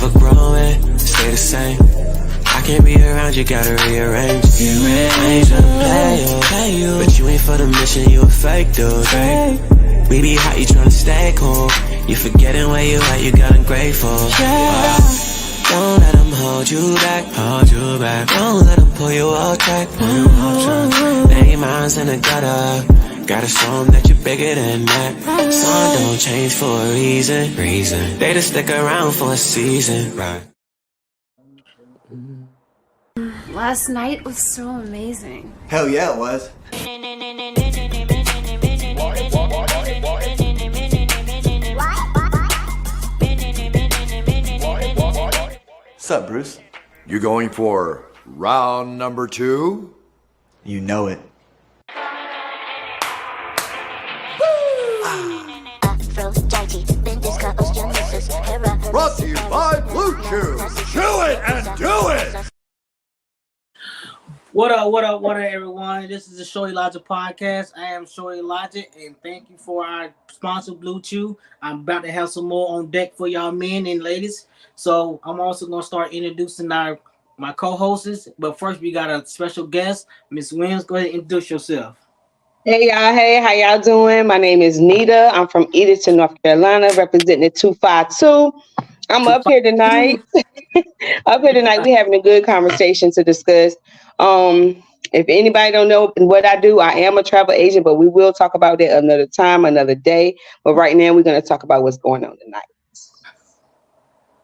never growing, stay the same. I can't be around you, gotta rearrange. I ain't tryna play you, but you ain't for the mission, you a fake dude. We be hot, you tryna stay cool. You forgetting where you at, you got ungrateful. Don't let them hold you back. Don't let them pull you off track. Name minds in the gutter. Gotta show them that you're bigger than that. Sun don't change for a reason. They just stick around for a season. Right. Last night was so amazing. Hell yeah, it was. What's up, Bruce? You going for round number 2? You know it. Brought to you by Blue Chew. Chew it and do it! What up, everyone? This is the Show Elijah podcast. I am Show Elijah, and thank you for our sponsor, Blue Chew. I'm about to have some more on deck for y'all men and ladies. So I'm also going to start introducing my co-hosts. But first, we got a special guest, Miss Williams. Go ahead and introduce yourself. Hey, y'all. Hey, how y'all doing? My name is Nita. I'm from Edenton, North Carolina, representing the 252. I'm up here tonight. We're having a good conversation to discuss. If anybody don't know what I do, I am a travel agent, but we will talk about that another time, another day. But right now, we're going to talk about what's going on tonight.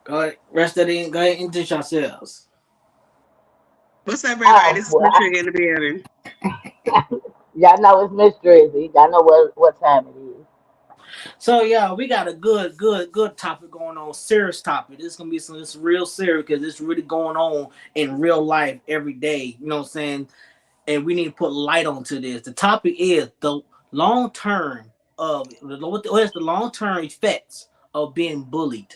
Go ahead. Rest of it. Go ahead and introduce yourselves. What's up, everybody? This is Patricia in the building. Y'all know it's Miss Drizzy. Y'all know what time it is. So yeah, we got a good topic going on. Serious topic. This is gonna be this real serious because it's really going on in real life every day. You know what I'm saying? And we need to put light onto this. The topic is the long term effects of being bullied.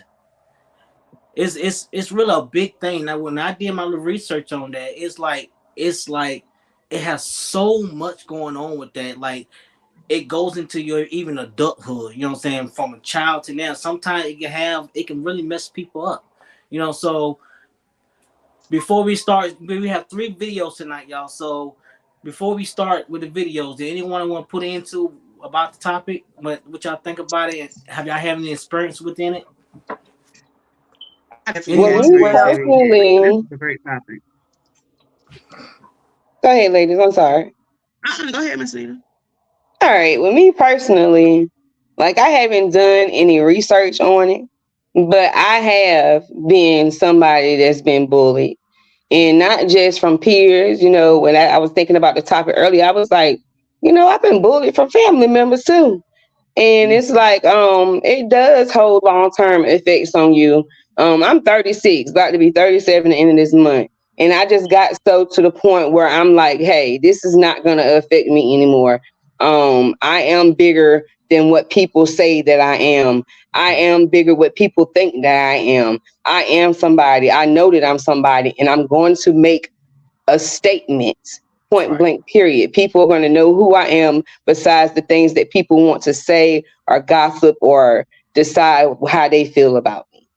It's really a big thing. Now, when I did my little research on that, it's like it has so much going on with that. Like, it goes into your even adulthood, you know what I'm saying? From a child to now. Sometimes it can really mess people up. You know, so before we start, we have 3 videos tonight, y'all. So before we start with the videos, did anyone want to put into about the topic? What y'all think about it? Have y'all had any experience within it? Well, me personally, a great topic. Go ahead, ladies. I'm sorry. Go ahead, Miss Nita. All right. Well, me personally, I haven't done any research on it, but I have been somebody that's been bullied, and not just from peers. You know, when I was thinking about the topic earlier, I was like, I've been bullied from family members too. And it's like, it does hold long-term effects on you. I'm 36, about to be 37 at the end of this month. And I just got so to the point where I'm like, hey, this is not going to affect me anymore. I am bigger than what people say that I am. I am bigger what people think that I am. I am somebody. I know that I'm somebody, and I'm going to make a statement. Point blank, period. People are going to know who I am besides the things that people want to say or gossip or decide how they feel about me.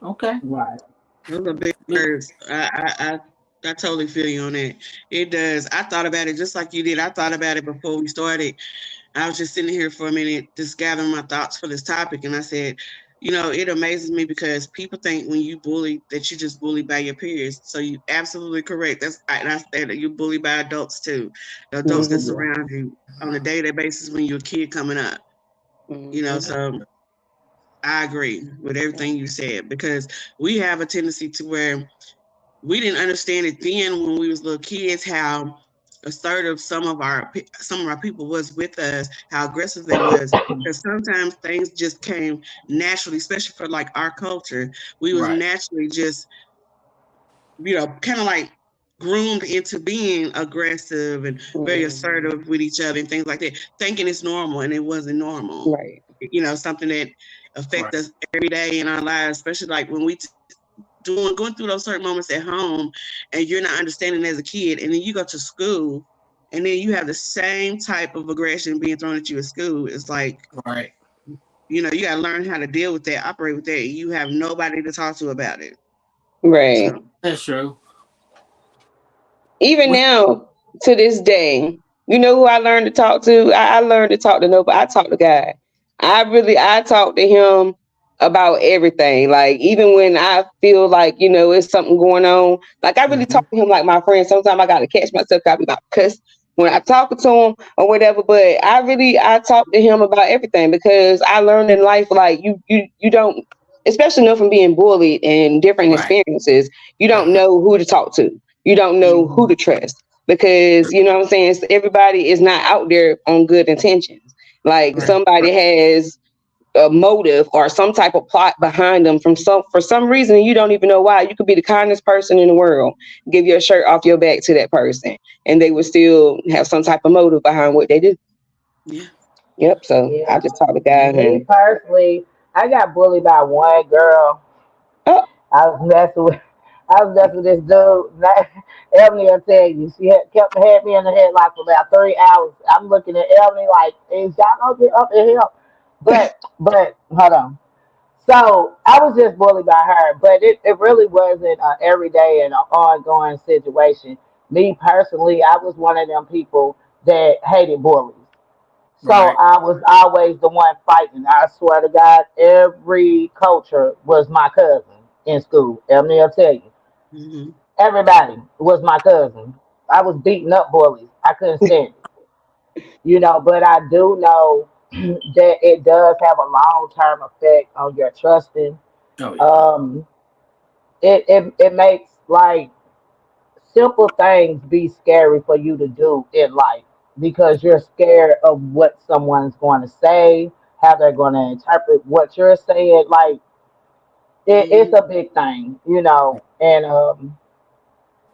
Okay. Right. Those are big words. I totally feel you on that. It does. I thought about it just like you did. I thought about it before we started. I was just sitting here for a minute, just gathering my thoughts for this topic. And I said, it amazes me because people think when you bully that you just bullied by your peers. So you absolutely correct. And I said that you bully by adults too. The adults that surround you on a day-to-day basis when you're a kid coming up. So I agree with everything you said because we have a tendency to where we didn't understand it then when we was little kids, how assertive some of our people was with us, how aggressive they was, because sometimes things just came naturally, especially for our culture. We was naturally just, kind of like groomed into being aggressive and very assertive with each other and things like that, thinking it's normal, and it wasn't normal. Right. Something that affects us every day in our lives, especially when we going through those certain moments at home and you're not understanding as a kid, and then you go to school and then you have the same type of aggression being thrown at you at school. It's like, you got to learn how to deal with that, operate with that. And you have nobody to talk to about it. Right. So, That's true. Even What? now, to this day, you know who I learned to talk to? I learned to talk to nobody. I talk to God. I talk to him about everything. Like even when I feel like, it's something going on, like I really Hmm. talk to him like my friend. Sometimes I gotta catch myself, I be about cuss when I talk to him or whatever. But I talk to him about everything because I learned in life like you don't, especially from being bullied and different Right. experiences, you don't Uh-huh. know who to talk to. You don't know who to trust because you know what I'm saying. Everybody is not out there on good intentions. Like Right. somebody has a motive or some type of plot behind them for some reason and you don't even know why. You could be the kindest person in the world, give your shirt off your back to that person, and they would still have some type of motive behind what they do. yeah. Yep. So Yeah. I just talk to God Me and personally, I got bullied by one girl. oh, I was messing with I was messing with this dude. Ebony will tell you, had me in the headlock for about 3 hours. I'm looking at Ebony like, is y'all gonna get up in here? But hold on. So I was just bullied by her, but it really wasn't an everyday and an ongoing situation. Me personally, I was one of them people that hated bullies. So Right. I was always the one fighting. I swear to God, every culture was my cousin in school. Emily will tell you. Hmm. Everybody was my cousin. I was beating up bullies. I couldn't stand it. But I do know that it does have a long term effect on your trusting. Oh yeah. Um, it makes like simple things be scary for you to do in life because you're scared of what someone's going to say, how they're going to interpret what you're saying. Like it's Hmm. a big thing,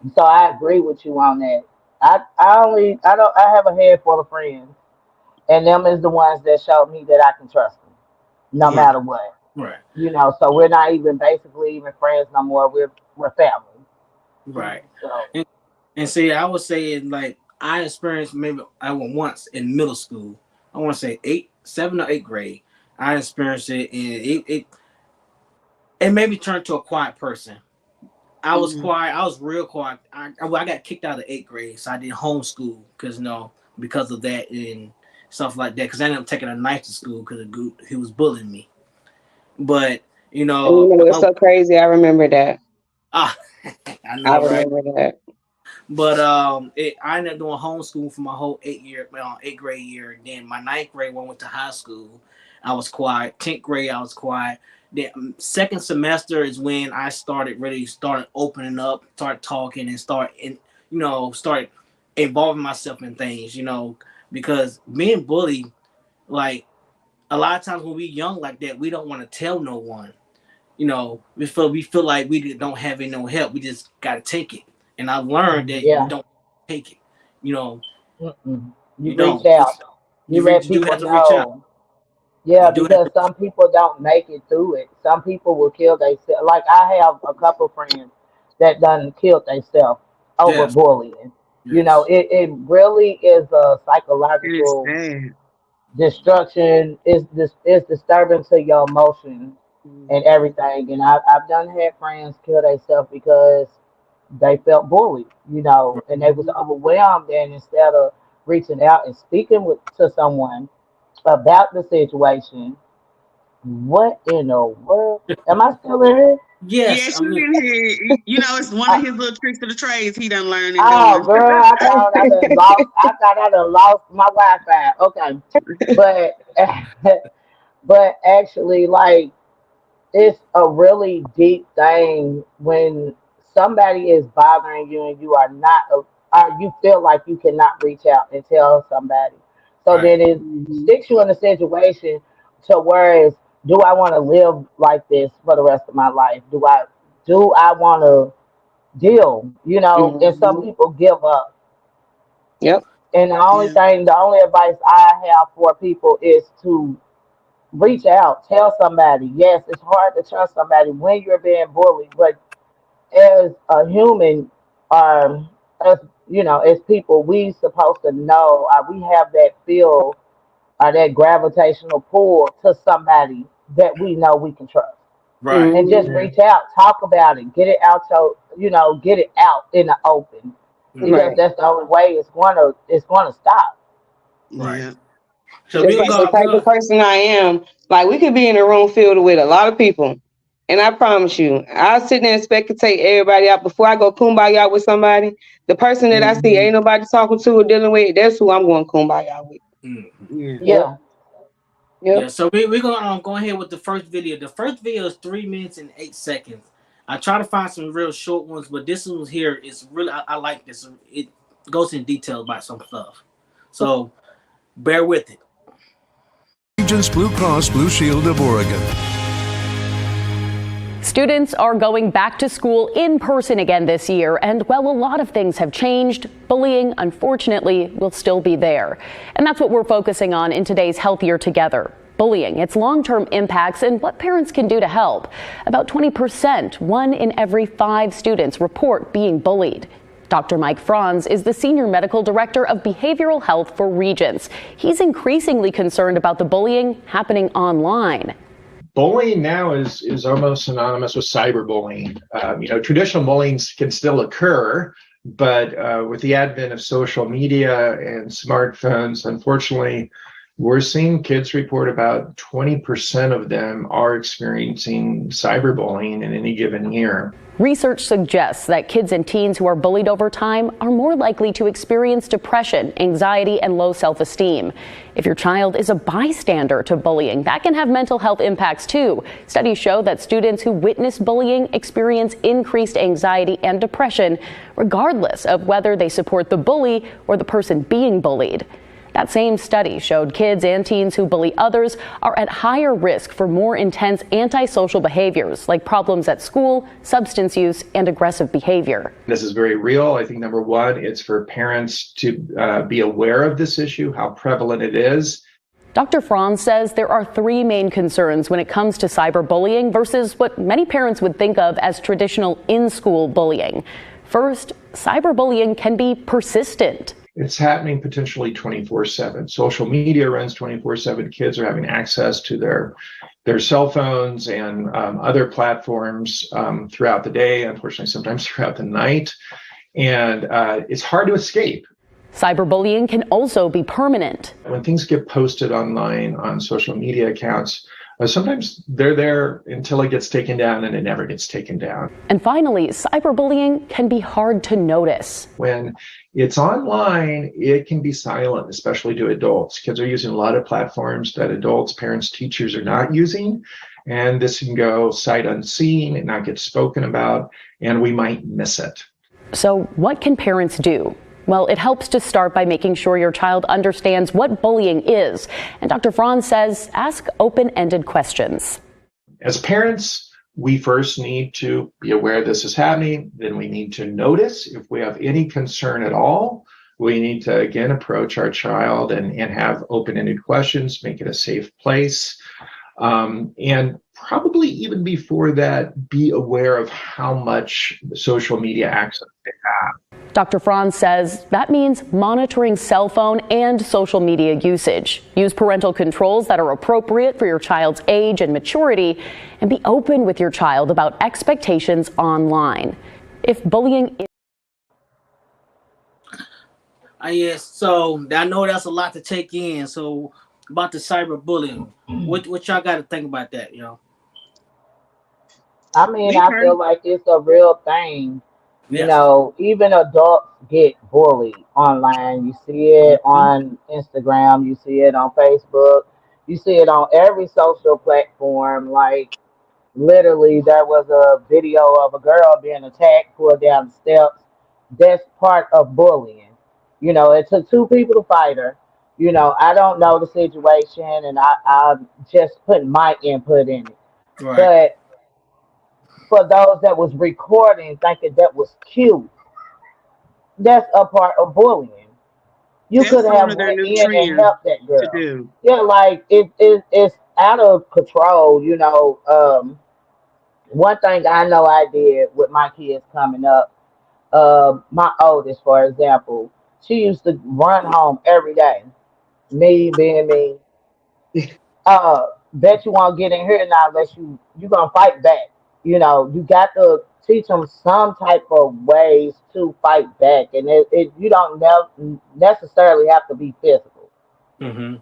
And so I agree with you on that. I have a handful of friends, and them is the ones that showed me that I can trust them, no Yeah. Right. matter what. Right. So we're not even basically even friends no more. We're family. Right. So And see, I was saying like I experienced maybe I went once in middle school. I want to say 7 or 8 grade. I experienced it, and it made me turn to a quiet person. I was Hmm. quiet. I was real quiet. I got kicked out of 8th grade, so I did homeschool because of that and stuff like that. Because I ended up taking a knife to school because he was bullying me. But you and know, it's so crazy. I remember that. ah, I I know, right? remember that. But I ended up doing homeschool for my whole 8th grade year. And then my 9th grade when I went to high school, I was quiet. 10th grade, I was quiet. Then second semester is when I started opening up, start talking, and start involving myself in things. Because being bullied, like a lot of times when we young like that, we don't want to tell no one. We feel like we don't have any no help. We just gotta take it. And I learned that you yeah. don't take it. You know, Mm-mm. You you reach don't. out. You let You do have people to reach out. know. Yeah, You do have because to. some people don't make it through it. Some people will kill themselves. Like I have a couple friends that done killed themselves over Yes. bullying. Yes. It really is a And it's psychological sad. destruction. It's disturbing to your emotions and Hmm. everything. And I've done had friends kill themselves because they felt bullied, and they was overwhelmed. And instead of reaching out and speaking to someone about the situation, what in the world? Am I still in here? Yes. Yes, you can hear. It's one of Uh, his little tricks of the trades he done learned and oh, doing. girl, I thought I done lost. I thought I done lost my Wi-Fi. Okay, but but actually, like it's a really deep thing when somebody is bothering you and you are not, or you feel like you cannot reach out and tell somebody. So Right. then it Hmm. sticks you in a situation to where is, do I want to live like this for the rest of my life? Do I want to deal? And some Hmm. people give up. Yep. And Yeah. the only advice I have for people is to reach out, tell somebody. Yes, it's hard to trust somebody when you're being bullied, but as a human, as as people, we supposed to know. We have that feel or that gravitational pull to somebody that we know we can trust. Right. And just reach out, talk about it, get it out, so get it out in the open, because Right. that's the only way it's gonna stop. Right. Yeah. So Just we're like gonna the go. type of person I am. Like we could be in a room filled with a lot of people. And I promise you, I'll sit there and spectate everybody out before I go kumbaya with somebody. The person that I see ain't nobody talking to or dealing with, that's who I'm going kumbaya with. Mm. Yeah. Yep. Yeah. Yeah. Yep. So we're gonna go ahead with the first video. The first video is 3 minutes and 8 seconds. I try to find some real short ones, but this one here is really I like this. It goes in detail about some stuff. So bear with it. Regents Blue Cross Blue Shield of Oregon. Students are going back to school in person again this year, and while a lot of things have changed, bullying, unfortunately, will still be there. And that's what we're focusing on in today's Healthier Together. Bullying, its long-term impacts, and what parents can do to help. About 20%, 1 in every 5 students, report being bullied. Dr. Mike Franz is the Senior Medical Director of Behavioral Health for Regents. He's increasingly concerned about the bullying happening online. Bullying now is almost synonymous with cyberbullying. Traditional bullying can still occur, but with the advent of social media and smartphones, unfortunately, we're seeing kids report about 20% of them are experiencing cyberbullying in any given year. Research suggests that kids and teens who are bullied over time are more likely to experience depression, anxiety, and low self-esteem. If your child is a bystander to bullying, that can have mental health impacts too. Studies show that students who witness bullying experience increased anxiety and depression, regardless of whether they support the bully or the person being bullied. That same study showed kids and teens who bully others are at higher risk for more intense antisocial behaviors like problems at school, substance use, and aggressive behavior. This is very real. I think number one, it's for parents to be aware of this issue, how prevalent it is. Dr. Franz says there are 3 main concerns when it comes to cyberbullying versus what many parents would think of as traditional in-school bullying. First, cyberbullying can be persistent. It's happening potentially 24/7. Social media runs 24/7. Kids are having access to their cell phones and other platforms throughout the day, unfortunately, sometimes throughout the night. And it's hard to escape. Cyberbullying can also be permanent. When things get posted online on social media accounts, sometimes they're there until it gets taken down, and it never gets taken down. And finally, cyberbullying can be hard to notice. When it's online, it can be silent, especially to adults. Kids are using a lot of platforms that adults, parents, teachers are not using. And this can go sight unseen and not get spoken about, and we might miss it. So what can parents do? Well, it helps to start by making sure your child understands what bullying is. And Dr. Franz says, ask open-ended questions. As parents, we first need to be aware this is happening. Then we need to notice if we have any concern at all. We need to, again, approach our child and have open-ended questions, make it a safe place. And probably even before that, be aware of how much social media access they have. Dr. Franz says that means monitoring cell phone and social media usage. Use parental controls that are appropriate for your child's age and maturity, and be open with your child about expectations online. If bullying is Yes, so I know that's a lot to take in. So about the cyberbullying, what y'all got to think about that, I mean, Me I per- feel like it's a real thing. Yes. Even adults get bullied online. You see it on Instagram, you see it on Facebook, you see it on every social platform. Like, literally, there was a video of a girl being attacked, pulled down the steps. That's part of bullying. It took 2 people to fight her. I don't know the situation, and I'm just putting my input in it. Right. But for those that was recording, thinking that was cute, that's a part of bullying. You That's could one have of their went new in and trends helped that girl. to do. Yeah, like it's out of control. One thing I know I did with my kids coming up, my oldest, for example, she used to run home every day. Me being me, Bet you won't get in here now unless you gonna fight back. You got to teach them some type of ways to fight back, and it you don't necessarily have to be physical. Mm-hmm.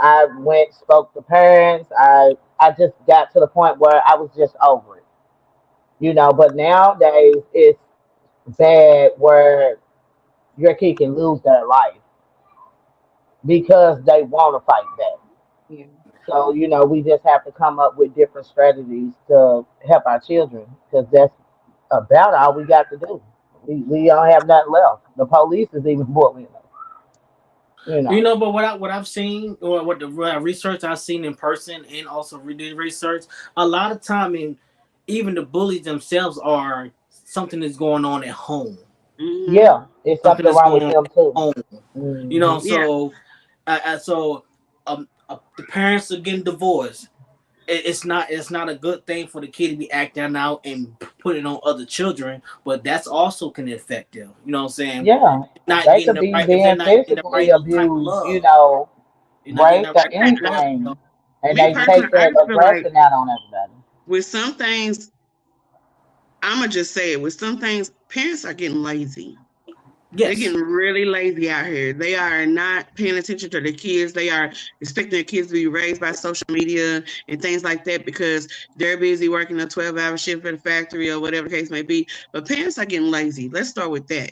I went spoke to parents. I just got to the point where I was just over it. But nowadays it's bad where your kid can lose their life because they want to fight back. Yeah. So, we just have to come up with different strategies to help our children because that's about all we got to do. We don't have nothing left. The police is even bullying us, you know. But what I've seen, or what research I've seen in person, and also reading research, a lot of time, in even the bullies themselves are something that's going on at home. Mm-hmm. Yeah, it's Something something that's wrong going with on them at too. home. Hmm. Yeah. The parents are getting divorced. It's not a good thing for the kid to be acting out and putting on other children, but that's also can affect them. You know what I'm saying? Yeah, Not they getting could the be right if they're being not getting the physically right type of abused, love. You're not getting raped the or right type of love. anything, and Me they personally, take I that just feel like aggression out on everybody. with some things, I'm gonna just say it. With some things, parents are getting lazy. They're Yes. getting really lazy out here. They are not paying attention to their kids. They are expecting their kids to be raised by social media and things like that because they're busy working a 12-hour shift at a factory or whatever the case may be. But parents are getting lazy. Let's start with that.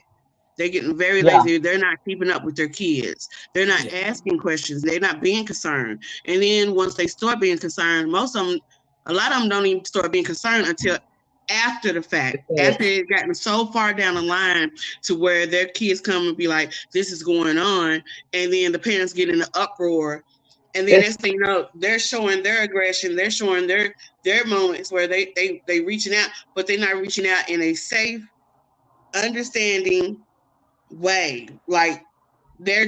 They're getting very Yeah, lazy. They're not keeping up with their kids. They're not Yeah. asking questions. They're not being concerned. And then once they start being concerned, most of them, a lot of them don't even start being concerned until after the fact, after it's gotten so far down the line to where their kids come and be like, this is going on. And then the parents get in an uproar. And then it's next thing you know, they're showing their aggression. They're showing their moments where they reaching out, but they're not reaching out in a safe, understanding way. Like they're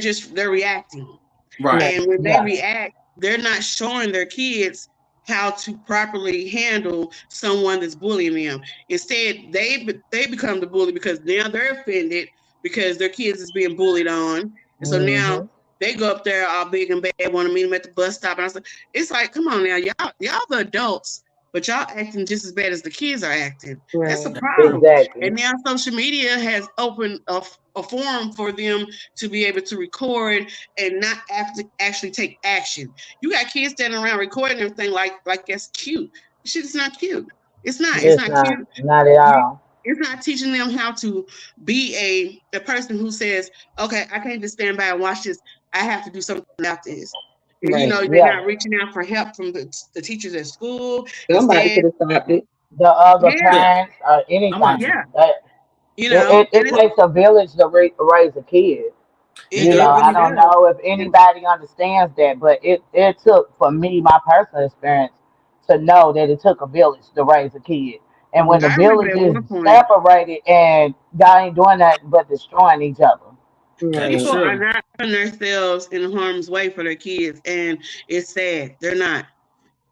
reacting. Right. And when they yeah, react, they're not showing their kids how to properly handle someone that's bullying them. Instead, they become the bully because now they're offended because their kids is being bullied on. And so now hmm they go up there all big and bad, want to meet them at the bus stop. And I said, it's like, come on now, y'all the adults, but y'all acting just as bad as the kids are acting. That's a Right. problem. exactly. And now social media has opened a forum for them to be able to record and not actually take action. You got kids standing around recording everything like that's cute. Shit is not cute. It's not. It's It's not not, cute. not at all. It's not teaching them how to be a person who says, okay, I can't just stand by and watch this. I have to do something about this. And, Right. they're Yeah, not reaching out for help from the teachers at school. Somebody Instead, could have stopped it. the other yeah, Yeah. parents or Somebody anything. should. yeah, It and it's, takes a village to raise a kid. It it does. I really don't does. know if anybody understands that, but it took for me, my personal experience, to know that it took a village to raise a kid. And when the I remember village at is one point, separated and y'all ain't doing nothing but destroying each other. That is people Right. are true. not putting themselves in harm's way for their kids, and it's sad. They're not.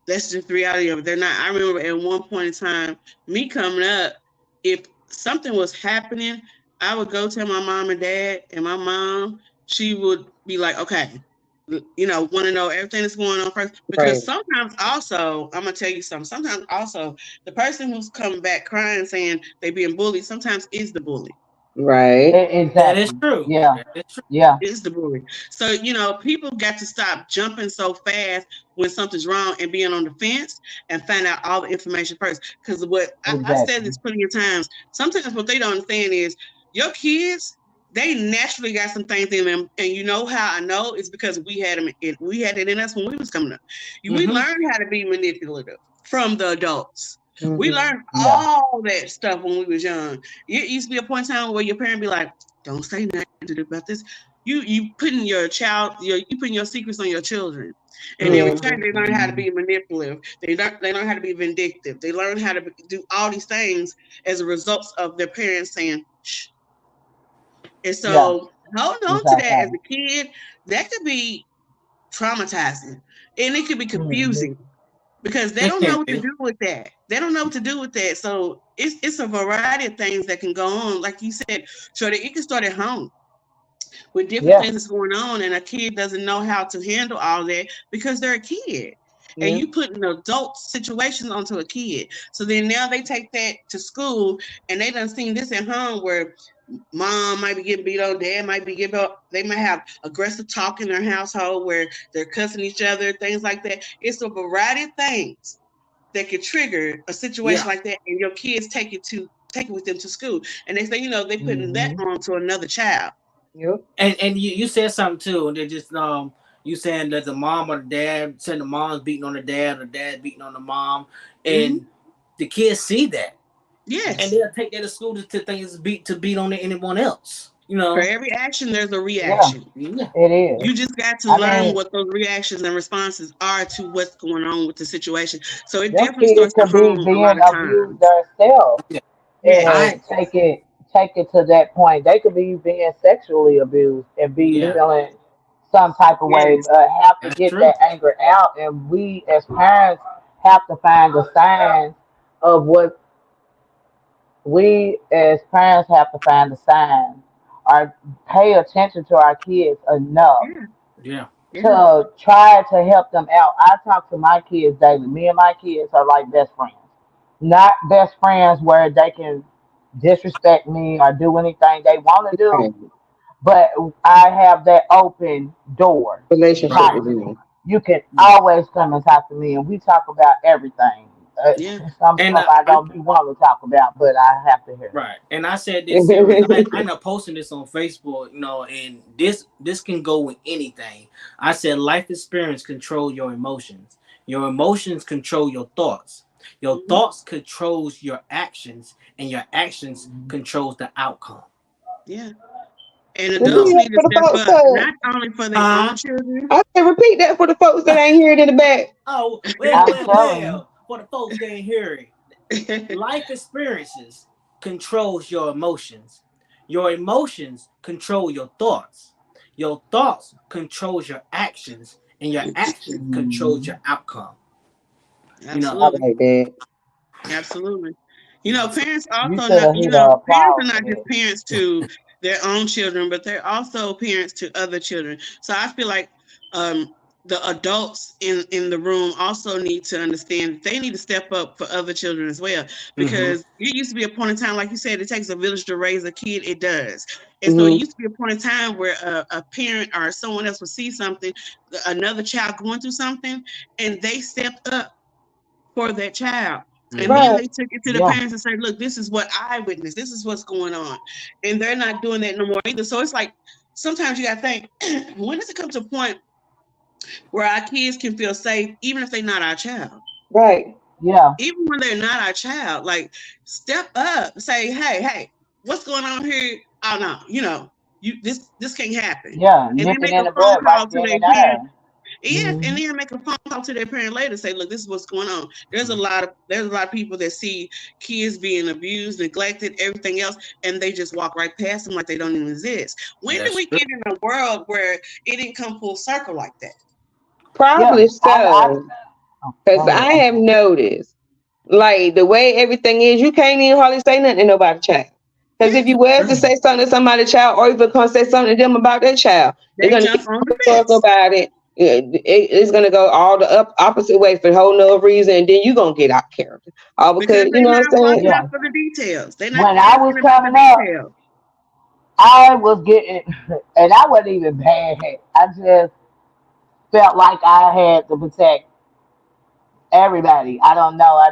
That's just the reality of it. They're not. I remember at one point in time, me coming up, if something was happening, I would go tell my mom and dad, and my mom, she would be like, okay, want to know everything that's going on first. Right. Because sometimes also, I'm going to tell you something, sometimes also, the person who's coming back crying saying they being bullied sometimes is the bully. Right. That is Exactly. true. Yeah. That is true. Yeah. Is the bully. So, people got to stop jumping so fast when something's wrong and being on the fence and find out all the information first. Because what I said Exactly. this plenty of times, sometimes what they don't understand is your kids, they naturally got some things in them. And you know how I know? It's because we had it in us when we was coming up. We Mm-hmm. learned how to be manipulative from the adults. We Mm-hmm. learned Yeah. all that stuff when we was young. It used to be a point in time where your parent be like, don't say nothing about this. You putting you putting your secrets on your children, and in Yeah. return they learn how to be manipulative. They learn how to be vindictive. They learn how to do all these things as a result of their parents saying shh. And Yeah. so hold on to that as Exactly. a kid. That could be traumatizing, and it could be Hmm. confusing because they It don't know can what to be. do with that. They don't know what to do with that. So it's a variety of things that can go on. Like you said, Shorty, it can start at home. with different Yeah, things that's going on, and a kid doesn't know how to handle all that because they're a kid. And yeah, you put an adult situations onto a kid. So then now they take that to school, and they done seen this at home where mom might be getting beat on, dad might be getting up. They might have aggressive talk in their household where they're cussing each other, things like that. It's a variety of things that could trigger a situation Yeah. like that, and your kids take it with them to school, and they say, they putting that hmm, on to another child. yep, And you said something too, and they just you saying that the mom or the dad saying the mom's beating on the dad or dad beating on the mom, Hmm. and the kids see that, and Yes, they'll take that to school to think it's beat on anyone else. for every action there's a yeah, reaction. Yeah. it is. You just got to I learn mean, what those reactions and responses are to what's going on with the situation. So it them definitely kids starts at could be home a lot being of abused times. themselves Yeah. Yes. I and take it to that point. They could be being sexually abused and be yeah, feeling some type of way, Yes. but have to that's get true. that anger out. And we as parents have to find the signs of what we as parents have to find the signs or pay attention to our kids enough Yeah. Yeah. Yeah. to try to help them out. I talk to my kids daily. Me and my kids are like best friends. Not best friends where they can disrespect me or do anything they want to do, Right. but I have that open door Right. Relationship with policy. you. You can Yeah. always come and talk to me, and we talk about everything. Yeah. Some And stuff I don't be want to talk about, but I have to hear. right. And I said this serious. I end up posting this on Facebook, and this can go with anything. I said life experience control your emotions. Your emotions control your thoughts. Your Mhm. thoughts controls your actions, and your actions controls the outcome. Yeah. And You Repeat know. adults that need to for the step folks up, that not only for their own Huh? children. I said repeat that for the folks that ain't heard in the back. Oh, well, I'm well, telling you, well. For the folks that ain't hear it, life experiences controls your emotions. Your emotions control your thoughts. Your thoughts controls your actions, and your actions controls mhm, your outcome. You know. I Absolutely. like that. Absolutely. So, Parents you also should not, have hit parents are applause for not just that. parents to their own children, but they're also parents to other children. So I feel like um, the adults in the room also need to understand that they need to step up for other children as well. hmm Because it used to be a point in time, like you said, it takes a village to raise a kid. It does. And so it Hmm. used to be a point in time where a parent or someone else would see something, another child going through something, and they stepped up for that child. And hmm then Right. they took it to the Yeah, parents and said, look, this is what I witnessed. This is what's going on. And they're not doing that no more either. So it's like sometimes you got to think, when does it come to a point where our kids can feel safe, even if they're not our child? Right. yeah, Even when they're not our child, like step up, say, hey, what's going on here? Oh no, this can't happen. yeah. And Nip then it make in a the phone bud right call to then their and parents. there. Yes, and Hmm. then make a phone call to their parent later. Say, look, this is what's going on. There's a lot of people that see kids being abused, neglected, everything else, and they just walk right past them like they don't even exist. When do That's we true. get in a world where it didn't come full circle like that? Yeah, Probably so. Oh, Because go ahead. I I'm have sorry. noticed, like the way everything is, you can't even hardly say nothing to nobody child. Because if Yes, you was to True. say something to somebody's child, or even come say something to them about their child, they're they gonna jump get on the talk fence. about it. It's gonna go all the opposite way for a whole nother reason, and then you gonna get out of character. All because Because you they're know what not I'm saying? watching Yeah, out for the details. They're not when I was asking about the coming up, details. I was getting, and I wasn't even bad. I just felt like I had to protect everybody. I don't know.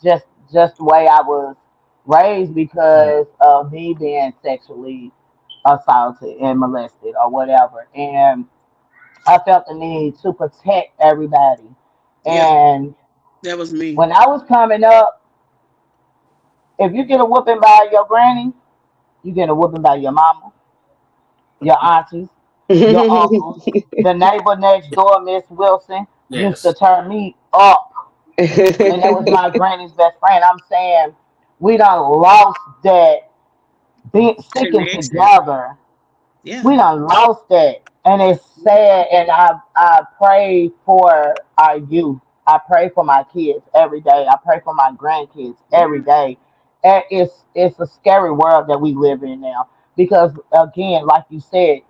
Just just the way I was raised Mm. because of me being sexually assaulted and molested or whatever, and I felt the need to protect everybody. Yeah, And that was me. when I was coming up, if you get a whooping by your granny, you get a whooping by your mama, your aunties, your uncles. The neighbor next door, Miss Wilson, used to Yes. turn me up, and that was my granny's best friend. I'm saying we done lost that being sticking Connection. together. Yeah. We done lost that, and it's sad. And I pray for our youth. I pray for my kids every day. I pray for my grandkids every Yeah. day. And it's a scary world that we live in now because again, like you said.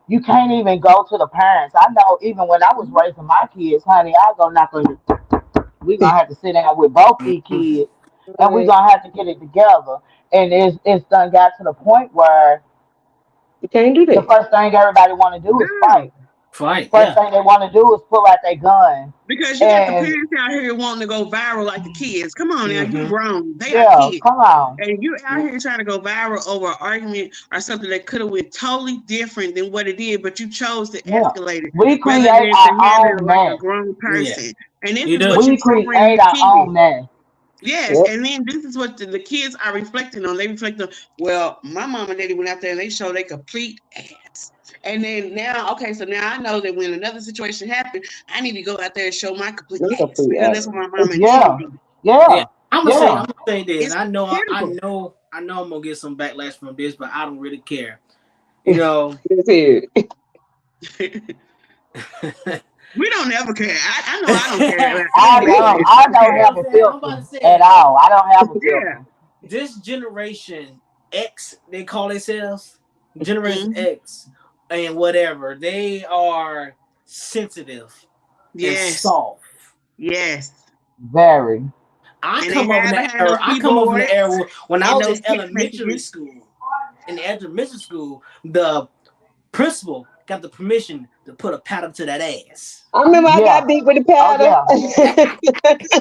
You can't even go to the parents. I know even when I was raising my kids, honey, I go knock on your. We're gonna have to sit down with both these kids, and we're Right. gonna have to get it together. And it's done got to the point where You can't do the that. first thing everybody want to do is No. fight. Fight, First yeah. thing they want to do is pull out their gun. Because you got the And parents out here wanting to go viral like the kids. Come on now, you Mm-hmm. grown. They are yeah, kids. come on. And you out here trying to go viral over an argument or something that could have went totally different than what it did, but you chose to Yeah, escalate it we rather create than to our handle own it like a mess. grown Yeah, person. And this you is what do. you We program create your our own kids. mess. Yes, Yep. and then this is what the kids are reflecting on. They reflect on, well, my mom and daddy went out there and they showed they complete ass. And then now, okay, so now I know that when another situation happens, I need to go out there and show my complete That's a ass free because act. that's what my mom and daddy Yeah, did. Yeah, yeah, I'm yeah. gonna say this. It's pitiful. I know I'm gonna get some backlash from this, but I don't really care. You know, That's it. We don't ever care. I know I don't care about I any don't. backlash. I I don't care. have a I'm about filter to at say all. I don't have a Yeah. filter. this generation X, they call themselves Generation Mhm. X, and whatever they are sensitive and Yes. soft. Yes. Very. I And they come up in hide that behind era. those I come up in the era keyboards when I and was in those text elementary messages. school. In elementary school, the principal got the permission to put a paddle to that ass. I remember I Yeah. got beat with the Oh paddle. yeah.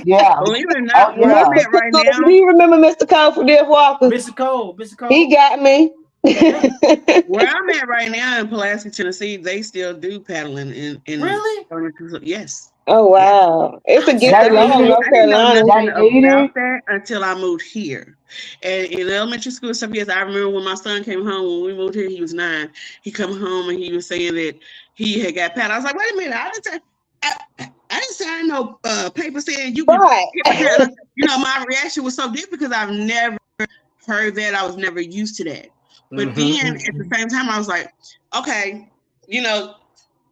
Yeah. Believe it or Oh not, where I'm yeah. Mr. at right Cole, now, do you remember Mr. Cole from Death Walker? Mr. He Cole. got me. Yeah. where I'm at right now in Pulaski, Tennessee, they still do paddling in Really? yes. Oh Yes. wow. It's I against They the never law need in it. North I didn't know Carolina. nothing They need about it. that until I moved here. And in elementary school stuff, yes, I remember when my son came home when we moved here, he was 9. He come home and he was saying that he had got paddled. I was like, wait a minute, I didn't sign no paper saying you could Right. get a paddle. You know, my reaction was so different because I've never heard that. I was never used to that. But Mm-hmm. then at the same time, I was like, okay, you know,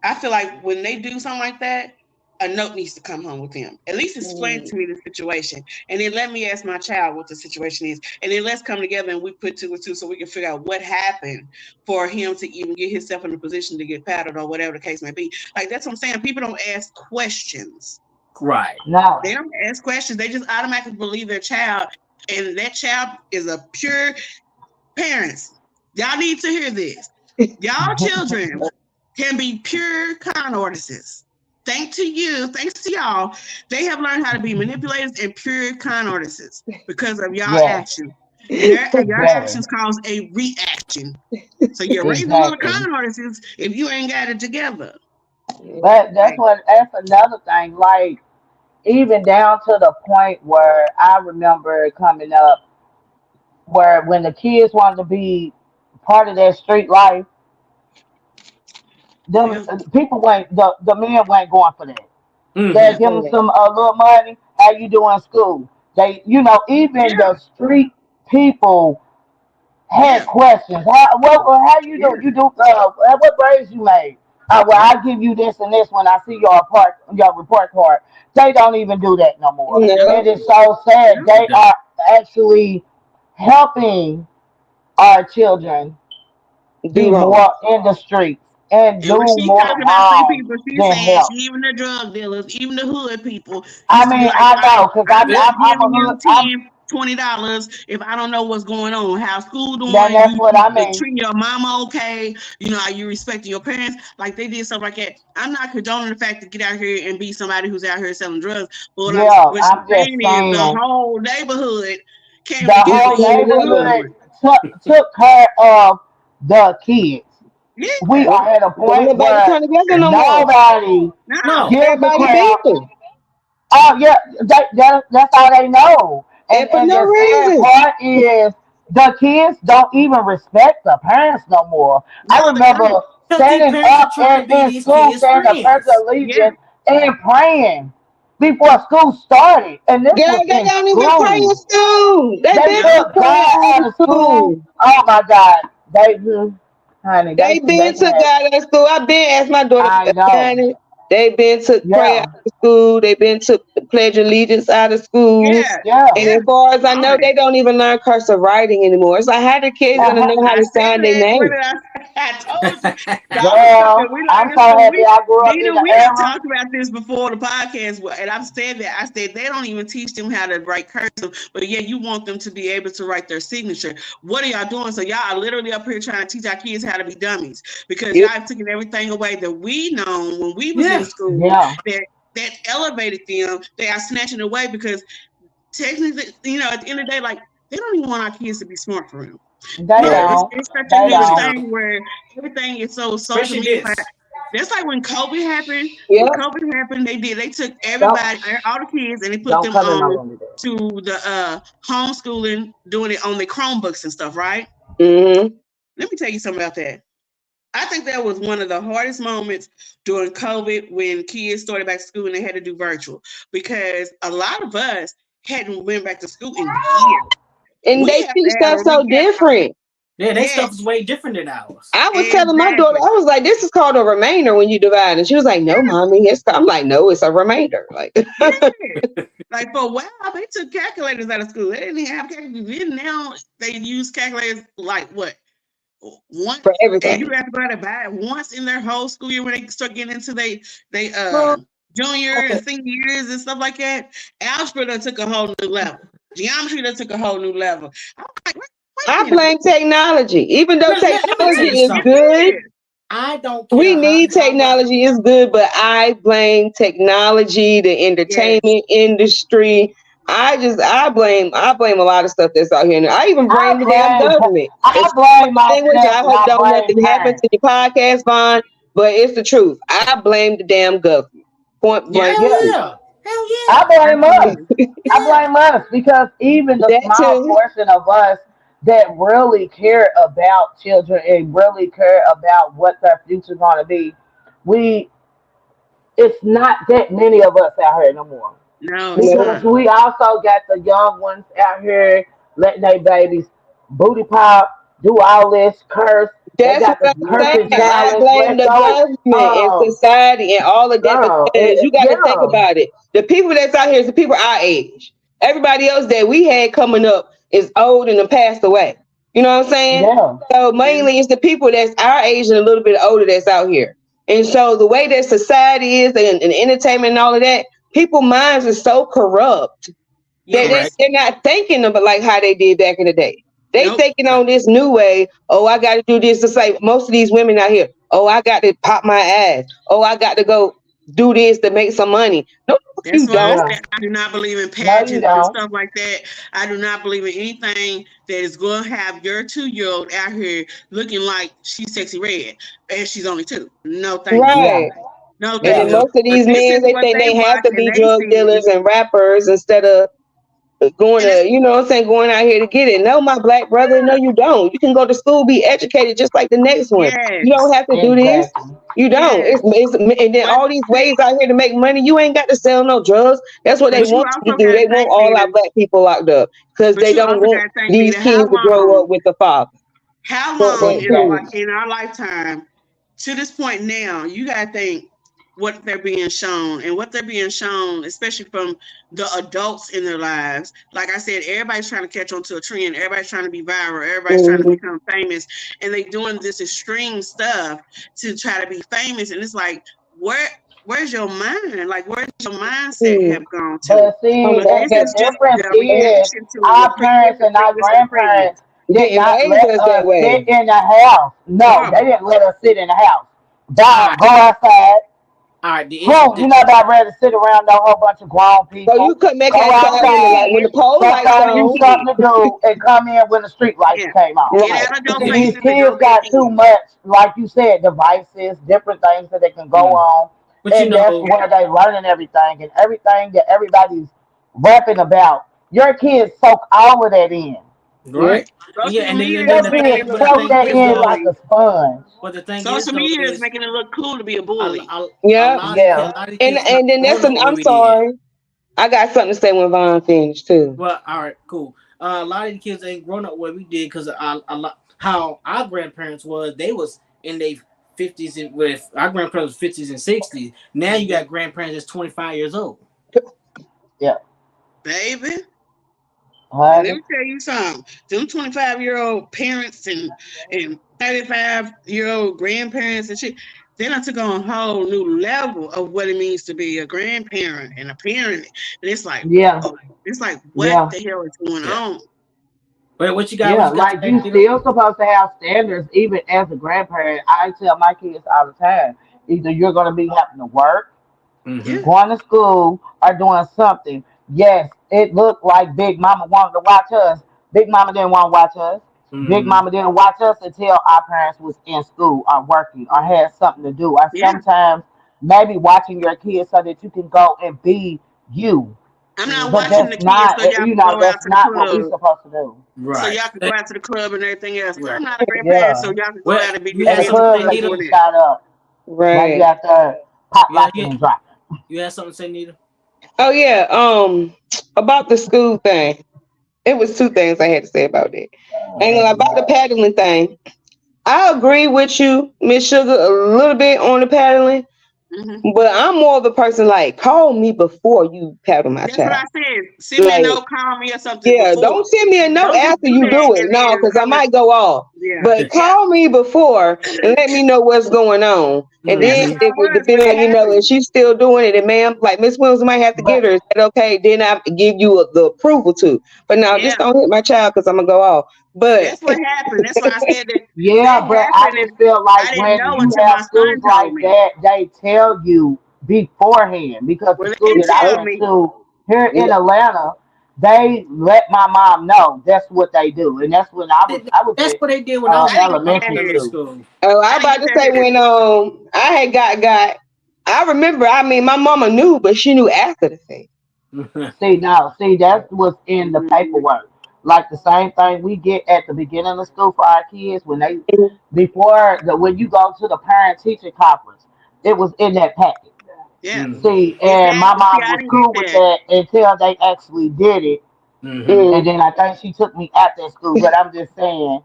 I feel like when they do something like that, a note needs to come home with them. At least explain to me the situation. And then let me ask my child what the situation is. And then let's come together and we put 2 and 2 so we can figure out what happened for him to even get himself in a position to get paddled or whatever the case may be. Like, that's what I'm saying. People don't ask questions. Right. No. They don't ask questions. They just automatically believe their child. And that child is a pure parents. Y'all need to hear this. Y'all children can be pure con artists. Thanks to y'all, they have learned how to be manipulators and pure con artists because of y'all Yes. actions. Your Very. actions cause a reaction. So you're raising little Exactly. con artists if you ain't got it together. But Like, that's another thing. Like even down to the point where I remember coming up where when the kids wanted to be part of their street life, them yeah. people weren't the men weren't going for that. They Mm-hmm. give them some a little money. How you doing school? They, even Yeah. the street people had Yeah. questions. How you do? Yeah. You do? What grades you made? Well, Yeah. I give you this and this when I see your report card. They don't even do that no more. Yeah. And No. it's so sad. Yeah. They are actually helping our children Do be wrong. more in the streets and And do when she more talking about street harm people, she's than saying help. even the drug dealers, even the hood people I used to be mean, like, I all right, know because I'm Yep. just I'm a giving hood. you $20 if I don't know what's going on, how school Then doing, that's what I you mean. treating your mama okay, are you respecting your parents? Like they did something like that. I'm not condoning the fact to get out here and be somebody who's out here selling drugs. But Yeah, what she's I'm just saying is the saying whole neighborhood came the together whole and Came did together. neighborhood good. took care of the kids. We Yeah. are at a Don't point nobody where come together no more. nobody No. No. gives a Everybody crap. beefing. Oh yeah, that's all they know. And for And no the sad reason. part is the kids don't even respect the parents no more. I No, they remember don't. Because these standing parents are up trying to be in these school, kids' saying the Pledge friends. of Yeah. Allegiance and praying before school started. And this Girl, was they in don't even pray in school. school. They They been Yeah. took took prayer God out out of of school. school. Oh my God, they honey, They they been can took have. God out of school. I've been asked my daughter I behind know. it. They been took prayer Yeah, out of school. They been took the Pledge of Allegiance out of schools. Yeah. yeah. And Yeah. as far as I All know, that. they don't even learn cursive writing anymore. It's like how the kids Now, gonna know how I to said sign their that. What name? did I I told you. Girl, I'm so happy I grew up in Nina, the we have era. talked about this before the podcast, and I've said that. I said they don't even teach them how to write cursive, but yeah, you want them to be able to write their signature. What are y'all doing? So y'all are literally up here trying to teach our kids how to be dummies because y'all have taken everything away that we known when we was in school that elevated them. They are snatching away because technically, at the end of the day, like they don't even want our kids to be smart for real. They don't. It's such a They huge don't. thing where everything is so social Especially media. this. That's like when COVID happened. Yep. When COVID happened, they took everybody, all the kids, and they put them on to the homeschooling, doing it on the Chromebooks and stuff, right? Mm-hmm. Let me tell you something about that. I think that was one of the hardest moments during COVID when kids started back to school and they had to do virtual because a lot of us hadn't went back to school in years. And they teach stuff so different. Yeah, their stuff is way different than ours. I was telling my daughter, I was like, this is called a remainder when you divide. And she was like, no, mommy. I'm like, no, it's a remainder. Like, like for a while, they took calculators out of school. They didn't have calculators. Then now they use calculators like what? Once for everything. And you have to go out and buy it once in their whole school year when they start getting into they junior and senior years and stuff like that. Algebra done took a whole new level. Geometry done took a whole new level. I'm like, I blame technology. Even though technology is good, I don't care. We need technology, it's good, but I blame technology, the entertainment industry. I blame a lot of stuff that's out here. And I even blame the damn government. I blame my language. I hope don't nothing happen to your podcast, Vaughn, but it's the truth. I blame the damn government. Point blank. Hell yeah. I blame us. I blame us because even the small portion of us that really care about children and really care about what their future going to be, it's not that many of us out here no more. No, because we also got the young ones out here letting their babies booty pop, do all this curse. That's what I'm saying. I blame the government and society and all of that because you got to think about it. The people that's out here is the people our age. Everybody else that we had coming up is old and passed away. You know what I'm saying? Yeah. So mainly it's the people that's our age and a little bit older that's out here. And so the way that society is and entertainment and all of that, people's minds are so corrupt that they're not thinking about like how they did back in the day. They thinking on this new way. Oh, I got to do this. It's like most of these women out here. Oh, I got to pop my ass. Oh, I got to go do this to make some money. No, that's why I do not believe in pageants and stuff like that. I do not believe in anything that is going to have your 2-year-old out here looking like she's sexy red and she's only 2. No, thank you. No, thank you. And most of these men, they think they have to be drug dealers and rappers instead of going to, you know what I'm saying, going out here to get it. No, my black brother, no, you don't. You can go to school, be educated just like the next one. You don't have to do this. You don't. It's and then all these ways out here to make money, you ain't got to sell no drugs. That's what they want you to do. They want all our black people locked up because they don't want these kids to grow up with the father. How long in our lifetime to this point now, you got to think what they're being shown and what they're being shown, especially from the adults in their lives. Like I said, everybody's trying to catch on to a trend. Everybody's trying to be viral. Everybody's trying to become famous. And they doing this extreme stuff to try to be famous. And it's like, where's your mind? Like, where's your mindset have gone to? But see, the difference is our parents and our grandparents did not let us sit in the house. No, they didn't let us sit in the house. Go outside. All right, you're not about ready to sit around no whole bunch of grown people. So you could make outside when the pole lights on. Something to do and come in when the street lights came on. Right. These kids got too much, like you said, devices, different things that they can go on. But and that's where they learning everything and everything that everybody's rapping about. Your kids soak all of that in. Right. Yeah, and then soak that in like a sponge. But the thing social media is making it look cool to be a bully. And then that's I'm sorry. I got something to say when Vaughn finished too. Well, all right, cool. A lot of the kids ain't grown up where we did because how our grandparents was. They was in their 50s and with our grandparents 50s and 60s. Now you got grandparents that's 25 years old. Yeah, baby. And let honey. me tell you something. Them 25-year-old parents and 35-year-old grandparents and shit, they done took on a whole new level of what it means to be a grandparent and a parent. And it's like, Yeah, whoa. It's like, what yeah. the hell is going Yeah. on? Wait, what you got? What Yeah, you got to like say, you Nita? still supposed to have standards even as a grandparent. I tell my kids all the time, either you're gonna be having to work, Mm-hmm. Yeah. going to school, or doing something. Yes, it looked like Big Mama wanted to watch us. Big Mama didn't want to watch us. Big Mm-hmm. Mama didn't watch us until our parents was in school or working or had something to do. Or Yeah. sometimes maybe watching your kids so that you can go and be you. I'm not Mm-hmm. But watching that's the kids not, so y'all you can know, go out that's to the not what we're club. supposed to do. So Right. y'all can go out to the club and everything else. Because Right. I'm not a grandparent, so Yeah. y'all can go Well, out and be you And had the something independent. to I'm say, clubs not are Nita? doing getting that. shot up. Baby Right. out there pop Yeah, locking yeah. and dropping. You had something to say, Nita? Oh yeah. About the school thing. It was two things I had to say about it. And Mm-hmm. about the paddling thing. I agree with you, Miss Sugar, a little bit on the paddling, Hmm. but I'm more of a person like call me before you paddle my That's what I child. said. Send me a Like, note, call me or something yeah, before. don't send me a note Don't just after do you that do it. and No, then because I come and might go off. yeah. But call me before and let me know what's going on. And That's then Mm-hmm. how if it it was when depends it on if happened. she's still doing it, and ma'am, like Miss Williams might have to get But her. Is that okay? Then I give you the approval to. But now Yeah, just don't hit my child because I'm gonna go off. But that's what happened. That's why I said that yeah, that but I happened, and just feel I like didn't when know you until have my schools son told like me. that, they tell you beforehand because the Well, they school didn't that I tell went me. to here in yeah, Atlanta, they let my mom know that's what they do, and that's when I was That's in what they did when I was I in didn't get that elementary elementary here. school. school. oh, I I was didn't about get to that say here. when I had got I remember. I mean, my mama knew, but she knew after the fact. See now, see that's what's in the Mhm. paperwork. Like the same thing we get at the beginning of school for our kids when they Mhm. before the when you go to the parent teacher conference, it was in that packet. Yeah, Mm-hmm. See, and my exactly. See, mom I was didn't get cool with that. that until they actually did it, Mm-hmm. Mm. and then I think she took me at that school. But I'm just saying,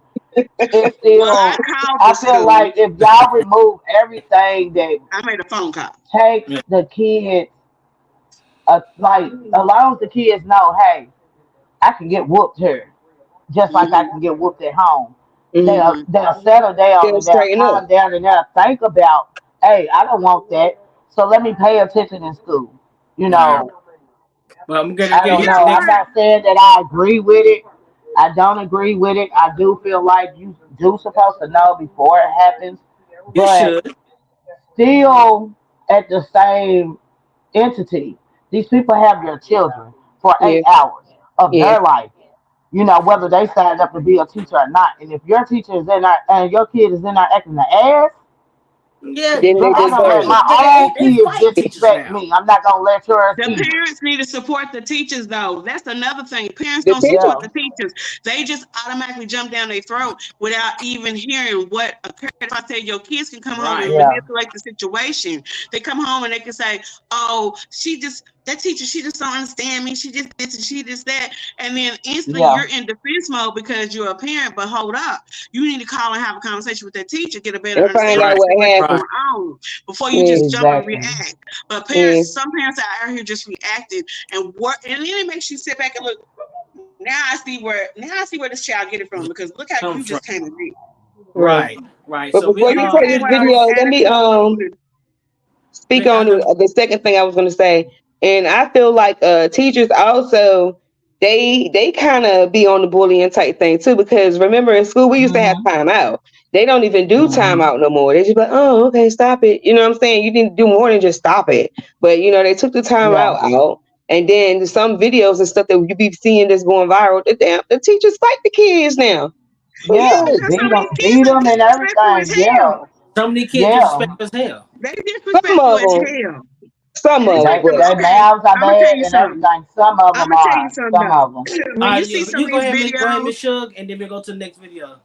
it's Well, I still. called the I feel school. like if y'all remove everything that I made a phone call. takes Yeah. the kids, like allows the kids know, hey, I can get whooped here, just like I Hmm. can get whooped at home. They'll Hmm. they'll settle down They'll and they'll straighten up. calm down and they'll think about, hey, I don't want that, so let me pay attention in school. You Yeah. know, Well, I'm gonna I get don't You his know know. I'm next. what? not saying that I agree with it. I don't agree with it. I do feel like you do supposed to know before it happens, You but should. still at the same entity, these people have your children for Yeah, 8 hours of yeah. their life. You know, whether they signed up to be a teacher or not. And if your teacher is in there and your kid is in there acting the ass, Yeah, Then they girl, I'm it's gonna let deserve funny. it. my own They kids fight teachers disrespect now. me. I'm not gonna let yours The either. parents need to support the teachers, though. That's another thing. Parents The don't teachers. support Yeah, the teachers. They just automatically jump down their throat without even hearing what occurred. If I say your kids can come home and Right. yeah, manipulate the situation, they come home and they can say, "Oh, that teacher, she just don't understand me. She just this and she just that," and then instantly yeah, you're in defense mode because you're a parent. But hold up, you need to call and have a conversation with that teacher, get a better And find understanding out Right. of what what's Right. happened. going on before you Yeah, just jump and exactly. react. But yeah. some parents are out here just reacting and what, and then it makes you sit back and look. Now I see where this child get it from because look how Come you from. just came to me. Right. Right. Right. But So before You you just play came this with all video, this let me attitude. speak on the second thing I was going to say. And I feel like teachers also they kind of be on the bullying type thing too because remember in school we used to have Mhm, time out. They don't even do time mhm. out no more. They just like, oh, okay, stop it. You know what I'm saying? You didn't do more than just stop it. But you know, they took the time Yeah, out. And then some videos and stuff that you be seeing that's going viral. The teachers fight the kids now. So Yeah, yeah, yeah, because some of these kids beat are them and disrespectful as everything. Yeah, hell. some of these kids yeah. disrespect as hell. They some disrespectful of as them, hell. some And it's of them, like, but They okay, mouths are I'm gonna tell bad you and something. everything. Some of I'm them gonna tell you are. something Some though. of them. When you see You, some of you go these ahead, go ahead, videos, Miss Shug, and then we go to the next video.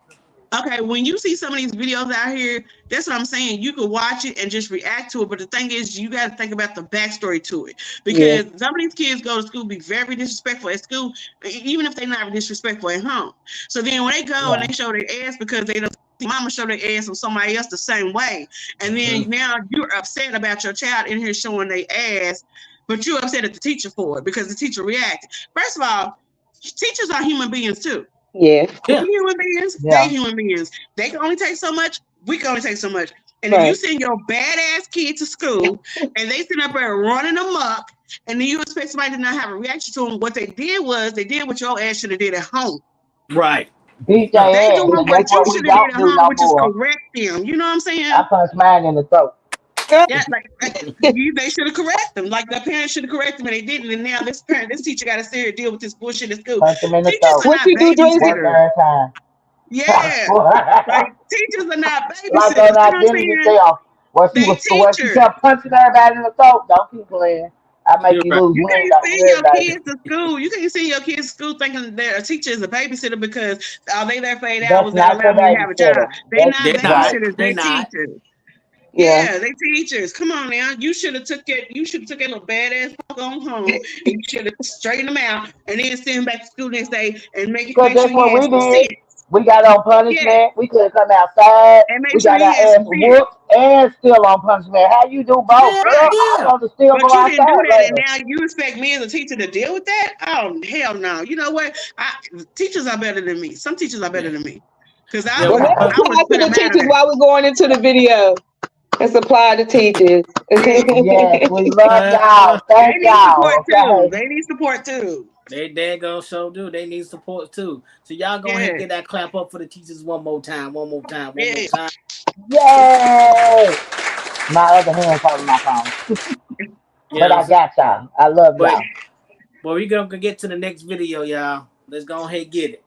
okay, when you see some of these videos out here, that's what I'm saying. You can watch it and just react to it. But the thing is, you got to think about the backstory to it. yeah, Because some of these kids go to school, be very disrespectful at school, even if they're not disrespectful at home. So then when they go and Yeah, they show their ass because they don't see mama show their ass on somebody else the same way. And Mm-hmm. then now you're upset about your child in here showing their ass, but you're upset at the teacher for it because the teacher reacted. First of all, Teachers are human beings too. Yeah. We human beings, Yeah. they human beings. They can only take so much, we can only take so much. And if you send your badass kid to school and they sit up there running amok, and then you expect somebody to not have a reaction to them, what they did was they did what your ass should have did at home. Right. Beat They their ass, doing and what that's you what we should have did don't at do home, no which is more. correct them. You know what I'm saying? I punch mine in the throat. Yeah, like they should have corrected them. Like the parents should have corrected them, and they didn't. And now this teacher got to sit here and deal with this bullshit at school. Punch them in the Teachers throat. are not babysitters. One time. Yeah, like teachers are not Like babysitters. on You know what I'm identity saying? self. Where she Teachers. kept punching everybody in the throat. Don't keep playing. I make You're you right. lose You wind can't over send your everybody. kids to school. You can't send your kids to school thinking that a teacher is a babysitter because are they there for 8 That's hours that not your allow them to have a job? babysitter. They're That's not They're not. babysitters. They're They're not. teachers. Yeah. Yeah, they teachers. Come on now. You should have took it. You should have took that little badass fuck on home, and you should have straightened them out, and then send him back to school next day and make Because sure that's he what has we some did. sense. We got on punishment. Yeah, We couldn't come outside. and make We sure got he our has ass some sense. whooped and still on punishment. How you do both, Yeah, girl? Right. I yeah. want to still But go you didn't do outside that, and later. now you expect me as a teacher to deal with that? Oh hell no! You know what? Teachers are better than me. Some teachers are better than me because Yeah, Well, let's I apply would to put the them out of teachers there. while we're going into the video. Let's apply to teachers. Yes, we love y'all. They Thank need y'all. support too. Okay. They need support too. They gonna show do. They need support too. So y'all go ahead and Yeah, get that clap up for the teachers one more time. One more time. One more yeah. time. Yay! My other hand's holding my phone. You But know what I I'm saying? got y'all. I love But y'all. we gonna get to the next video, y'all. Let's go ahead and get it.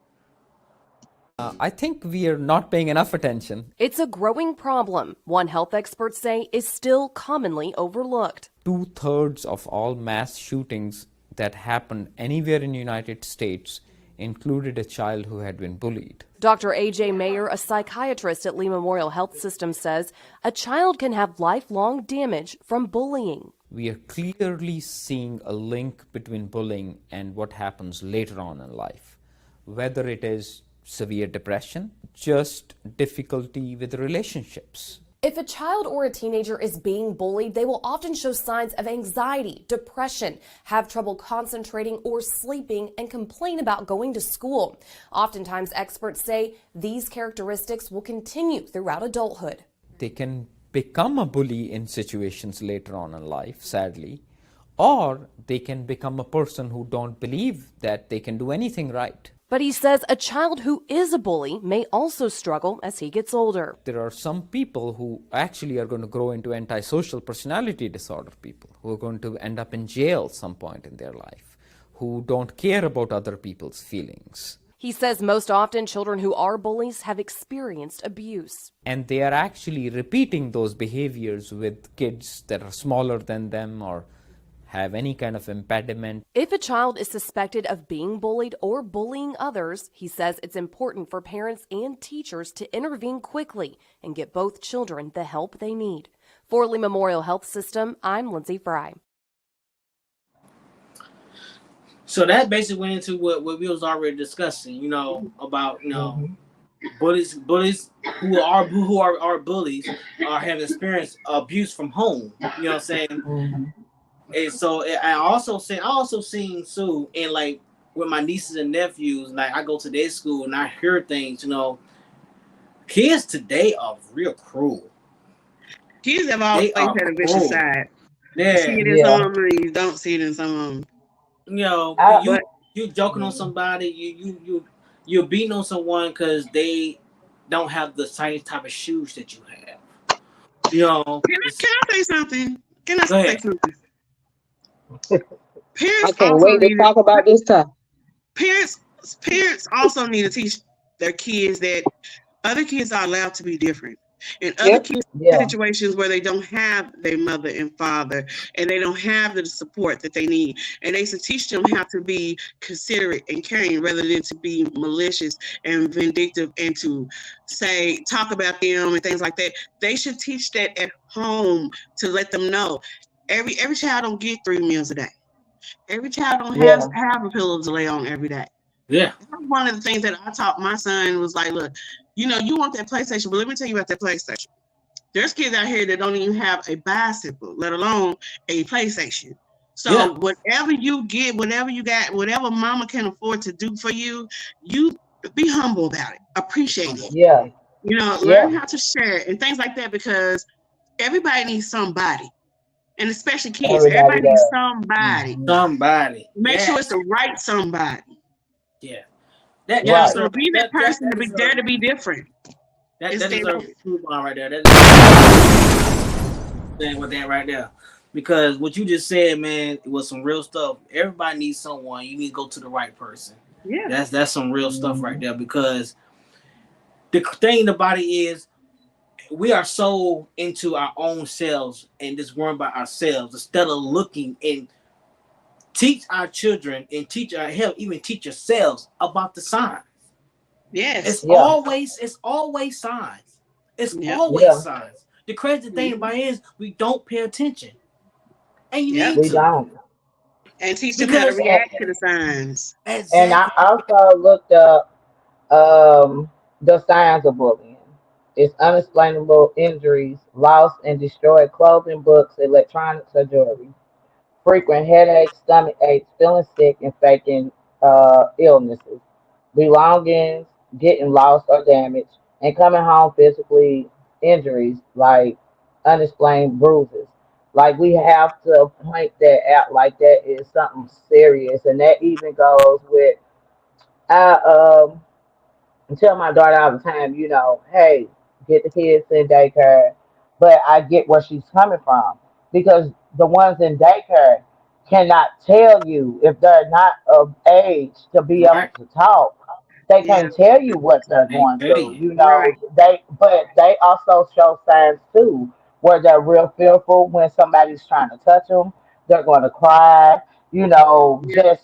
I think we are not paying enough attention. It's a growing problem, one health experts say is still commonly overlooked. 2/3 of all mass shootings that happened anywhere in the United States included a child who had been bullied. Dr. A.J. Mayer, a psychiatrist at Lee Memorial Health System, says a child can have lifelong damage from bullying. We are clearly seeing a link between bullying and what happens later on in life, whether it is severe depression, just difficulty with relationships. If a child or a teenager is being bullied, they will often show signs of anxiety, depression, have trouble concentrating or sleeping, and complain about going to school. Oftentimes, experts say these characteristics will continue throughout adulthood. They can become a bully in situations later on in life, sadly, or they can become a person who don't believe that they can do anything right. But he says a child who is a bully may also struggle as he gets older. There are some people who actually are going to grow into antisocial personality disorder people, who are going to end up in jail some point in their life, who don't care about other people's feelings. He says most often children who are bullies have experienced abuse. And they are actually repeating those behaviors with kids that are smaller than them or have any kind of impediment. If a child is suspected of being bullied or bullying others, he says it's important for parents and teachers to intervene quickly and get both children the help they need. For Lee Memorial Health System, I'm Lindsay Fry. So that basically went into what we was already discussing, about bullies who are bullies have experienced abuse from home. You know what I'm saying? Mm-hmm. And so I also seen Sue and like with my nieces and nephews, like I go to their school and I hear things, kids today are real cruel. Kids have always had a vicious side. Yeah. You see it in some of them, you don't see it in some of them. You joking on somebody, you're beating on someone because they don't have the same type of shoes that you have. Can I say something? I can't wait to talk about this topic. Parents also need to teach their kids that other kids are allowed to be different. And other kids situations where they don't have their mother and father and they don't have the support that they need. And they should teach them how to be considerate and caring rather than to be malicious and vindictive and to talk about them and things like that. They should teach that at home to let them know. Every child don't get 3 meals a day. Every child don't have a pillow to lay on every day. Yeah. That's one of the things that I taught my son was like, look, you want that PlayStation, but let me tell you about that PlayStation. There's kids out here that don't even have a bicycle, let alone a PlayStation. So whatever you get, whatever you got, whatever mama can afford to do for you, you be humble about it. Appreciate it. Yeah. You know, learn Yeah. how to share it and things like that, because everybody needs somebody. And especially kids, Everybody everybody needs does. somebody. Mhm. Somebody. Make sure it's the right somebody. Yeah. You know, Right. so be that person to be there to be different. That And stay deserves like a true bond right there. That saying with that right there. Because what you just said, man, it was some real stuff. Everybody needs someone. You need to go to the right person. Yeah. That's some real stuff right there. Because the thing about it is, we are so into our own selves and just worrying about ourselves instead of looking and teach our children and teach our help, even teach yourselves about the signs. Yes. It's Yeah. always signs. It's Yep. always Yeah. signs. The crazy thing about it is we don't pay attention. And you Yep. need We to. don't. And teach them how to Because react to the signs. And I exactly. also looked up the signs of bullying. It's unexplainable injuries, lost and destroyed clothing, books, electronics, or jewelry. Frequent headaches, stomach aches, feeling sick, and faking illnesses. Belongings getting lost or damaged, and coming home physically injuries like unexplained bruises. Like we have to point that out like that is something serious, and that even goes with I tell my daughter all the time, hey, get the kids in daycare. But I get where she's coming from because the ones in daycare cannot tell you if they're not of age to be able Right. to talk. They Yeah. can't tell you what they're They going tell through. you. Right. But they also show signs too, where they're real fearful when somebody's trying to touch them. They're going to cry, Yeah. just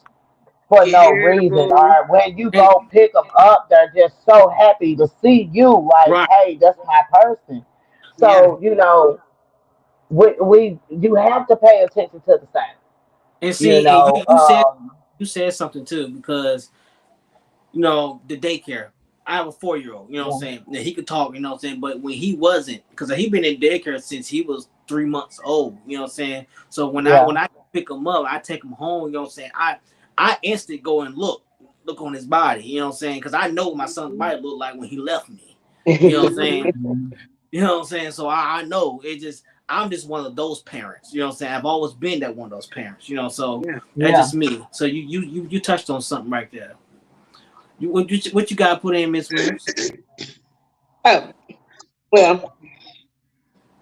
for Get no reason. irritable. Or when you And go pick them up, they're just so happy to see you. Like, right. hey, that's my person. Yeah. So we you have to pay attention to the signs. And You see, and know, you said something too, because the daycare. I have a 4-year-old, you know what I'm yeah, saying? Now, he could talk, you know what I'm saying? But when he wasn't, because he been in daycare since he was 3 months old, you know what I'm saying? So when I yeah, when I pick him up, I take him home, you know what I'm saying? I instantly go and look on his body, you know what I'm saying? Because I know what my son's body looked like when he left me. You know what I'm Mm-hmm. saying? You know what I'm saying? So I know I'm just one of those parents. You know what I'm saying? I've always been that one of those parents. So Yeah. that's yeah. just me. So you touched on something right there. What you got to put in, Miss Williams? Oh, well,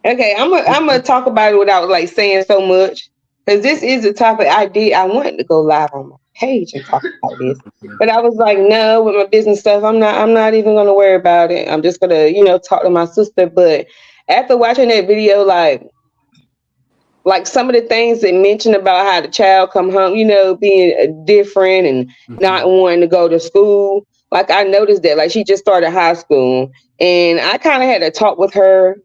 okay. I'm gonna talk about it without like saying so much because this is a topic I wanted to go live on my page and talk about this, but I was like, no, with my business stuff, I'm not even gonna worry about it. I'm just gonna talk to my sister. But after watching that video, like some of the things they mentioned about how the child come home, being different and not wanting to go to school. Like I noticed that, like she just started high school, and I kind of had a talk with her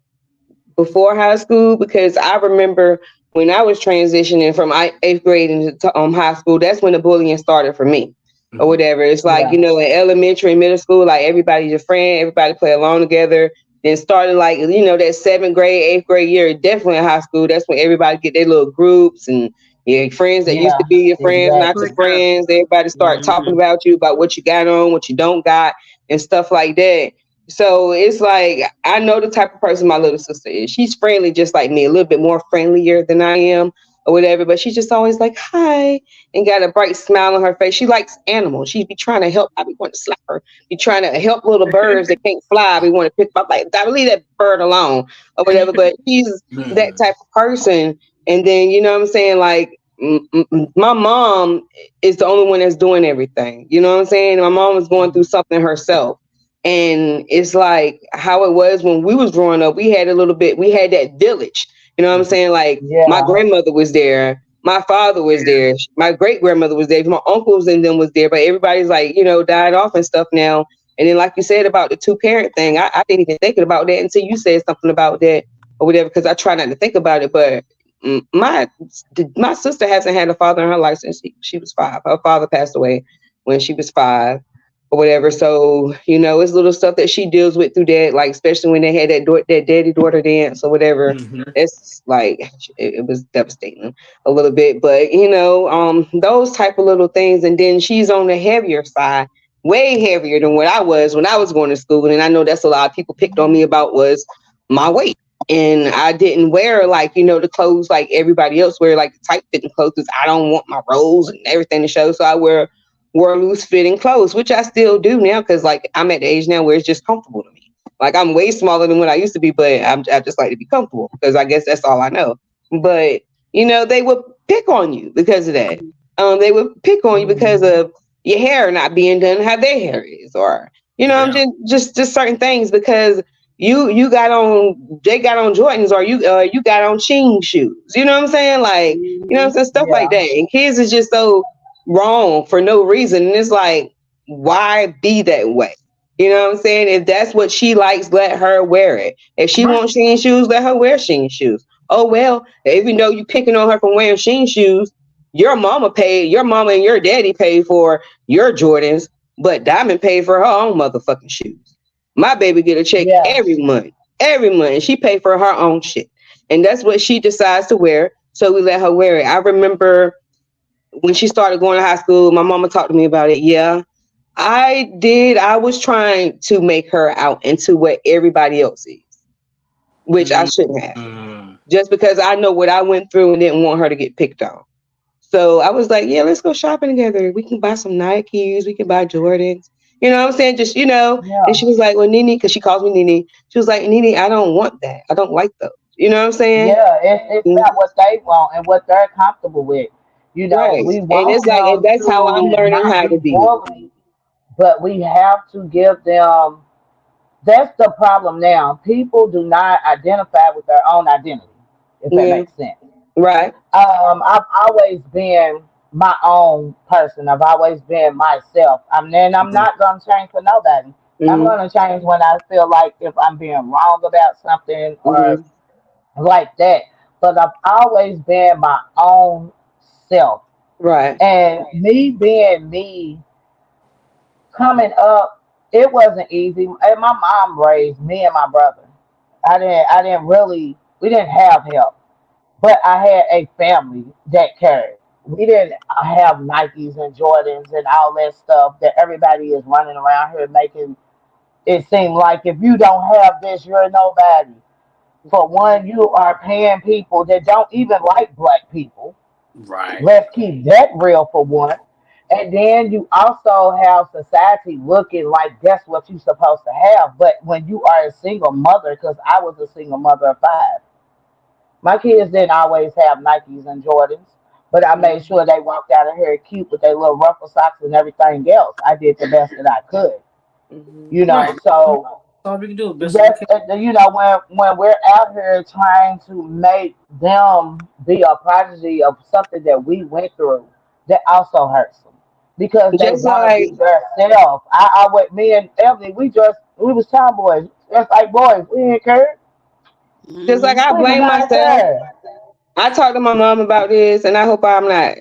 before high school because I remember when I was transitioning from eighth grade into high school, that's when the bullying started for me or whatever. It's like, Yeah. in elementary and middle school, like everybody's your friend, everybody play along together. Then started like, that seventh grade, eighth grade year, definitely in high school. That's when everybody get their little groups and your friends that used Yeah. to be your friends, not your Exactly. Click up. friends. Everybody start talking Mm-hmm. about you, about what you got on, what you don't got, and stuff like that. So it's like I know the type of person my little sister is. She's friendly just like me, a little bit more friendlier than I am or whatever, but she's just always like, hi, and got a bright smile on her face. She likes animals. She be trying to help. I be wanting to slap her. Be trying to help little birds that can't fly. We want to pick them up like, I leave that bird alone or whatever. But she's that Mm-hmm. type of person. And then, you know what I'm saying? Like, my mom is the only one that's doing everything. You know what I'm saying? My mom was going through something herself. And it's like how it was when we was growing up. We had that village. You know what I'm saying? Like my Yeah. grandmother was there, my father was Yeah. there, my great grandmother was there, my uncles and them was there, but everybody's like, died off and stuff now. And then like you said about the two parent thing, I didn't even think about that until you said something about that or whatever, because I try not to think about it. But my sister hasn't had a father in her life since she was 5. Her father passed away when she was 5 or whatever. So, it's little stuff that she deals with through that, like especially when they had that daddy daughter dance or whatever. Mm-hmm. It's like it was devastating a little bit, but those type of little things. And then she's on the heavier side, way heavier than what I was when I was going to school. And I know that's a lot of people picked on me about was my weight. And I didn't wear like, the clothes like everybody else wear, like the tight fitting clothes, because I don't want my rolls and everything to show. So I wore loose fitting clothes, which I still do now because like I'm at the age now where it's just comfortable to me. Like I'm way smaller than what I used to be, but I just like to be comfortable because I guess that's all I know. But they would pick on you because of that. They would pick on you because of your hair not being done how their hair is, or Yeah. just certain things because you got on they got on Jordans, or you got on Sheen shoes. You know what I'm saying? Like what I'm saying, stuff like Yeah. that. And kids is just so wrong for no reason. And it's like, why be that way? You know what I'm saying? If that's what she likes, let her wear it. If she Right. wants Sheen shoes, let her wear Sheen shoes. Oh well, even though you picking on her for wearing Sheen shoes, your mama and your daddy paid for your Jordans, but Diamond paid for her own motherfucking shoes. My baby get a check every Yes. month. Every month. She paid for her own shit. And that's what she decides to wear. So we let her wear it. I remember when she started going to high school, my mama talked to me about it. Yeah, I did. I was trying to make her out into what everybody else is, which I shouldn't have. Mm-hmm. Just because I know what I went through and didn't want her to get picked on. So I was like, yeah, let's go shopping together. We can buy some Nikes. We can buy Jordans. You know what I'm saying? Just, and Yeah. she was like, well, Nene, because she calls me Nene. She was like, Nene, I don't want that. I don't like those. You know what I'm saying? Yeah. It's Mm, about what they want and what they're comfortable with. right. We And want it's like, and them that's how I'm to learning not how to be be. bullied, but we have to give them. That's the problem now. People do not identify with their own identity, if that Yeah. makes sense. Right. I've always been my own person. I've always been myself. I'm not gonna change for nobody. I'm Mm-hmm. gonna change when I feel like if I'm being wrong about something or Mm-hmm. like that. But I've always been my own self. Right. And me being me coming up, it wasn't easy. And my mom raised me and my brother. I didn't really we didn't have help. But I had a family that cared. We didn't have Nikes and Jordans and all that stuff that everybody is running around here making it seem like if you don't have this, you're nobody. For one, you are paying people that don't even like black people. Right. Let's keep that real for one. And then you also have society looking like that's what you're supposed to have. But when you are a single mother, because I was a single mother of five, my kids didn't always have Nikes and Jordans, but I made sure they walked out of here cute with their little ruffle socks and everything else. I did the best that I could, Mm-hmm. Right. So That's all we can do. Best we that's can. when we're out here trying to make them be a prodigy of something that we went through, that also hurts them because they Just want to like, be their self. I went me and Emily, we was tomboys, just like boys. We didn't care. I We did blame not myself. care. I talked to my mom about this, and I hope I'm not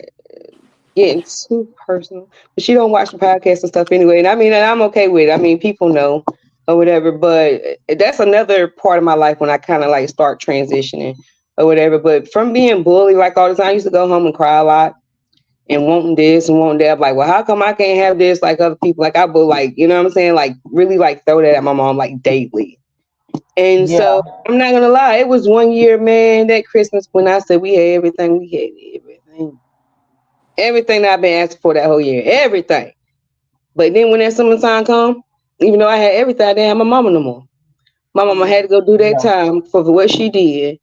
getting too personal. But she don't watch the podcast and stuff anyway. And I mean, and I'm okay with it. I mean, people know or whatever. But that's another part of my life when I kind of like start transitioning or whatever. But from being bullied like all the time, I used to go home and cry a lot and wanting this and wanting that. I'm like, well, how come I can't have this like other people? Like I would like, you know what I'm saying? Like really like throw that at my mom like daily. And so Yeah. I'm not gonna lie, it was one year, man, that Christmas when I said we had everything, we had everything. Everything that I've been asking for that whole year. Everything. But then when that summertime come, even though I had everything, I didn't have my mama no more. My mama had to go do that Yeah. time for what she did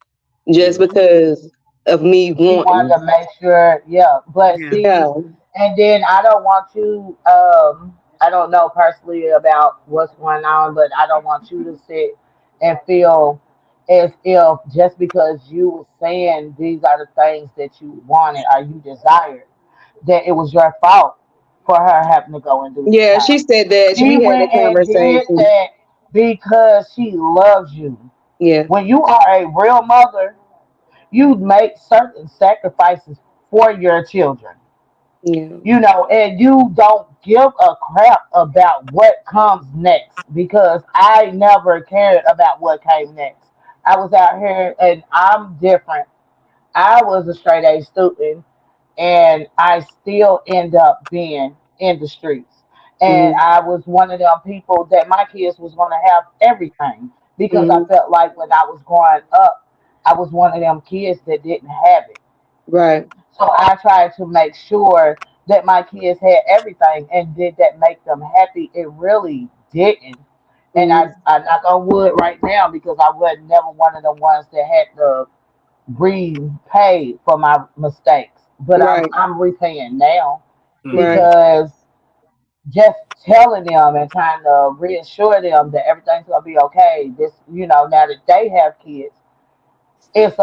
just because of me She wanted wanting. to make sure, yeah. But Yeah. see, Yeah. and then I don't want you. I don't know personally about what's going on, but I don't want you to sit and feel as if just because you were saying these are the things that you wanted or you desired, that it was your fault for her having to go and do this Yeah, she time. said that. She We had a went and did conversation. that because she loves you. Yeah. When you are a real mother, you make certain sacrifices for your children. Yeah. And you don't give a crap about what comes next because I never cared about what came next. I was out here and I'm different. I was a straight A student and I still end up being in the streets. And Mm-hmm. I was one of them people that my kids was going to have everything because I Mm-hmm. felt like when I was growing up, I was one of them kids that didn't have it. Right. So I tried to make sure that my kids had everything. And did that make them happy? It really didn't. And Mm-hmm. I knock on wood right now because I was never one of the ones that had to repay for my mistakes. But Right. I'm repaying now Right. because just telling them and trying to reassure them that everything's gonna be okay. Now that they have kids, it's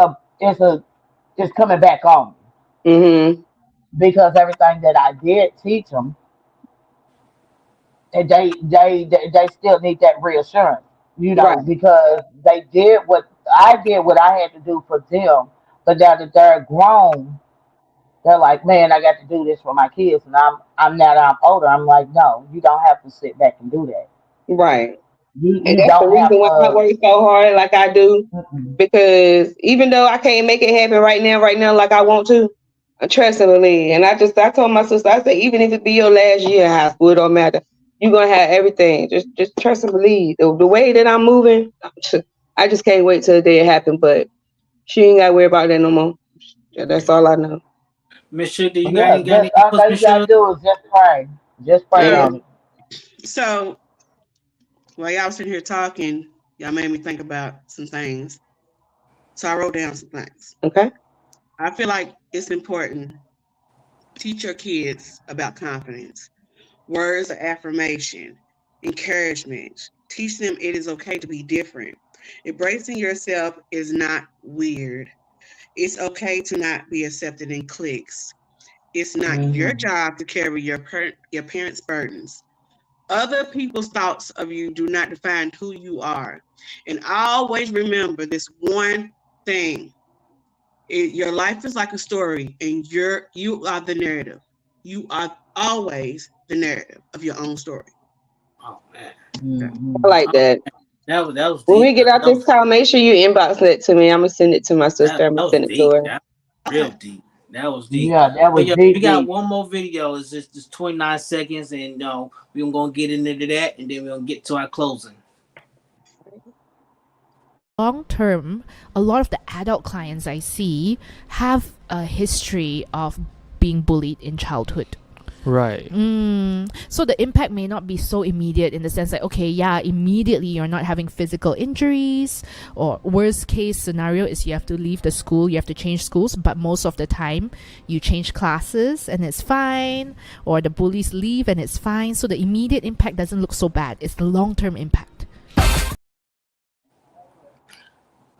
coming back on Mm-hmm. because everything that I did teach them, and they still need that reassurance, Right. because I did what I had to do for them, but now that they're grown, they're like, man, I got to do this for my kids, and I'm now that I'm older, I'm like, no, you don't have to sit back and do that. Right. And You that's the don't reason have why I to. work so hard like I do. Mm-mm. Because even though I can't make it happen right now, like I want to, I trust and believe. And I told my sister, I said, even if it be your last year in high school, it don't matter. You're gonna have everything. Just trust and believe. The way that I'm moving, I just can't wait till the day it happen. But she ain't gotta worry about that no more. That's all I know. Miss Sugar, you got Yeah, any just all inputs, thing Miss you gotta Sugar? do is just pray. Just pray Yeah. on Um, it. so while y'all sitting here talking, y'all made me think about some things. So I wrote down some things. Okay. I feel like it's important. Teach your kids about confidence, words of affirmation, encouragement. Teach them it is okay to be different. Embracing yourself is not weird. It's okay to not be accepted in cliques. It's not your Hmm. job to carry your parents' burdens. Other people's thoughts of you do not define who you are. And always remember this one thing. Your life is like a story and you are the narrative. You are always the narrative of your own story. Oh man, Okay. I Hmm. like that. that was When we deep. get out That this was call, make sure you inbox it to me. I'm gonna send it to my sister. I'm that gonna was send it to deep. her. That was real Okay. deep. That was deep. Yeah, that But was yeah, we deep, got deep. one more video. It's just 29 seconds, and we're gonna get into that, and then we're gonna get to our closing. Long term, a lot of the adult clients I see have a history of being bullied in childhood. Right. So the impact may not be so immediate in the sense that, okay, yeah, immediately you're not having physical injuries, or worst case scenario is you have to leave the school, you have to change schools, but most of the time you change classes and it's fine, or the bullies leave and it's fine. So the immediate impact doesn't look so bad. It's the long-term impact.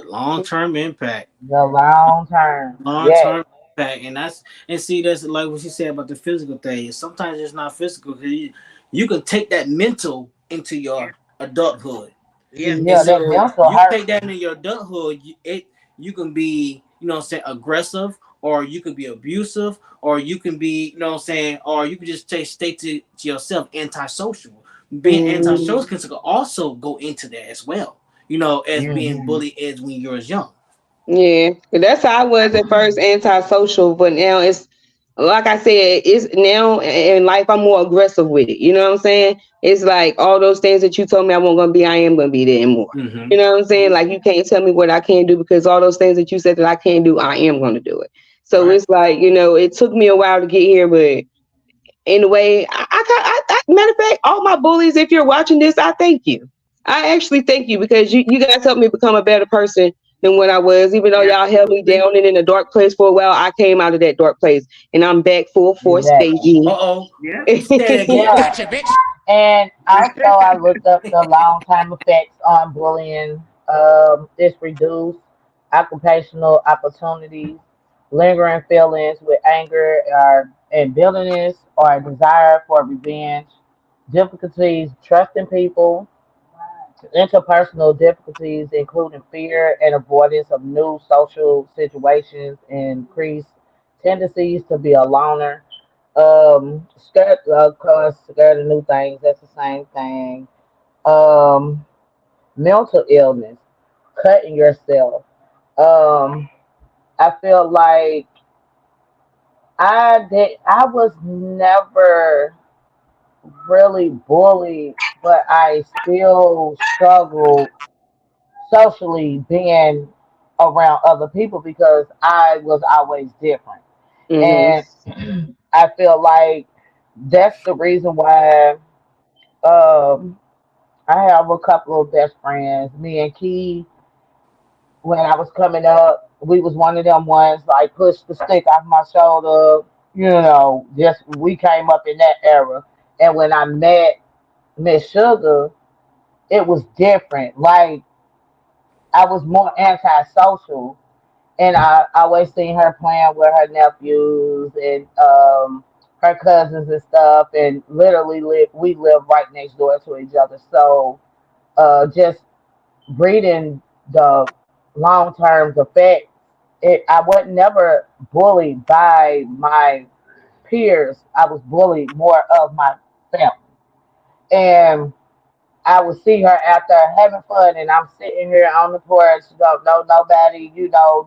Long term impact. The long term. Long Yes. term impact, and see that's like what you said about the physical thing. Sometimes it's not physical because you can take that mental into your adulthood. Yeah. And Yeah, that so mental you hurt. take that into your adulthood, you can be, aggressive, or you can be abusive, or you can be, or you can just stay to yourself, antisocial. Being Mm, antisocial can also go into that as well, as being Hmm. bullied as when you're young. yeah, 'cause that's how I was at first, antisocial, but now it's like I said, it's now in life I'm more aggressive with it. You know what I'm saying? It's like all those things that you told me I wasn't gonna be, I am gonna be there and more. Hmm. You know what I'm saying? Like you can't tell me what I can't do because all those things that you said that I can't do, I am gonna do it. So Right. it's like, it took me a while to get here, but in a way, matter of fact, all my bullies, if you're watching this, I thank you. I actually thank you because you guys helped me become a better person than what I was. Even though y'all held me Absolutely. down and in a dark place for a while, I came out of that dark place and I'm back full force, Exactly. baby. Uh-oh. Yeah. Say that again. Yeah. And also, I looked up the long term effects on bullying. It's reduced occupational opportunities, lingering feelings with anger and bitterness or a desire for revenge, difficulties trusting people, interpersonal difficulties, including fear and avoidance of new social situations, increased tendencies to be a loner, Scared, of course, scared of new things. That's the same thing. Um, Mental illness, cutting yourself. Um, I feel like I was never really bullied, but I still struggled socially being around other people because I was always different. Hmm. And I feel like that's the reason why um, I have a couple of best friends. Me and Key, when I was coming up, we was one of them ones like push the stick off my shoulder. Just we came up in that era. And when I met Miss Sugar, it was different. Like I was more antisocial, and I always seen her playing with her nephews and her cousins and stuff. And literally, we live right next door to each other. So, just reading the long term effects, I was never bullied by my peers. I was bullied more of my family, and I would see her out there having fun, and I'm sitting here on the porch, don't know nobody,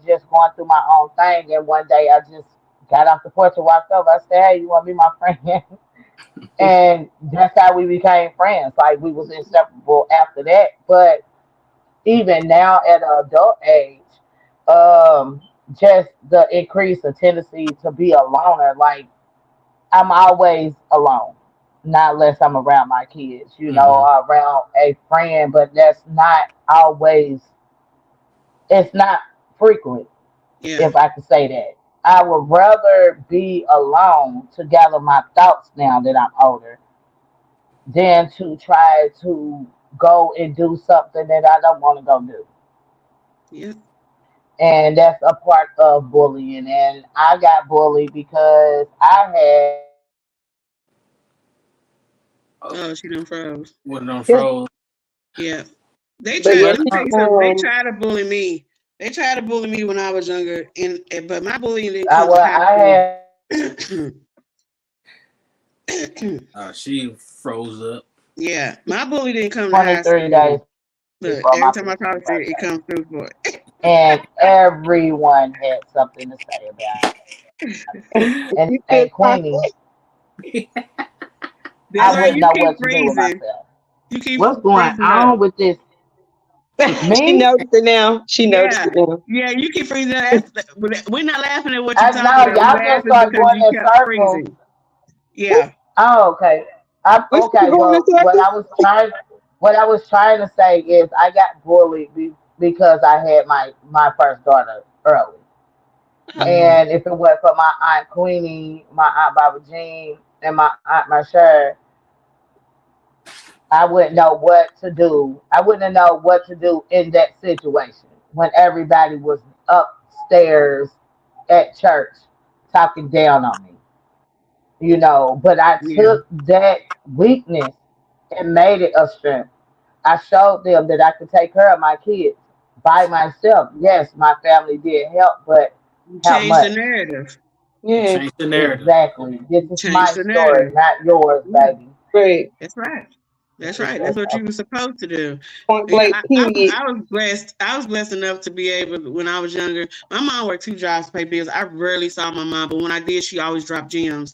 just going through my own thing. And one day I just got off the porch and walked over. I said, "Hey, you want to be my friend?" And that's how we became friends. Like we was inseparable after that. But even now at an adult age, um, just the increase of tendency to be a loner. Like I'm always alone, not unless I'm around my kids, Hmm. or around a friend, but that's not always, it's not frequent, Yeah. if I could say that. I would rather be alone to gather my thoughts now that I'm older than to try to go and do something that I don't want to go do. Yeah. And that's a part of bullying. And I got bullied because I had Oh, she done froze. What done froze? Yeah. They But tried. yeah, Let me But tell you something. They tried to bully me. They tried to bully me when I was younger, but my bullying didn't come to well, high I school. had she froze up. Yeah, my bully didn't come to high 23 school. days But before every my time I talk 15th to it, it birthday. comes through for it. And everyone had something to say about it. you And feel my Queenie, I That's why wouldn't you know keep what to do with freezing. myself. You keep What's going freezing up. on with this? she Me? noticed it now. She noticed Yeah. it now. Yeah, you keep freezing up. We're not laughing at what you're I talking know about. We're y'all just laughing start because going you in kept circles. freezing. Yeah. Oh, okay. What's Okay. going in Well, circles? what I was trying to say is I got bullied because I had my first daughter early. Oh, And if it wasn't for my aunt Queenie, my aunt Barbara Jean, and my aunt Marshall, I wouldn't know what to do. I wouldn't know what to do in that situation when everybody was upstairs at church talking down on me, But I yeah. took that weakness and made it a strength. I showed them that I could take care of my kids by myself. Yes, my family did help, but You how change the much? narrative. You Yeah, changed the narrative. Exactly. This You is change my the story, narrative. not yours, Yeah. baby. great. That's right. That's It's right. That's just what you were supposed to do. Point Yeah, blank, period. I was blessed. I was blessed enough to be able, when I was younger. My mom worked two jobs to pay bills. I rarely saw my mom, but when I did, she always dropped gems.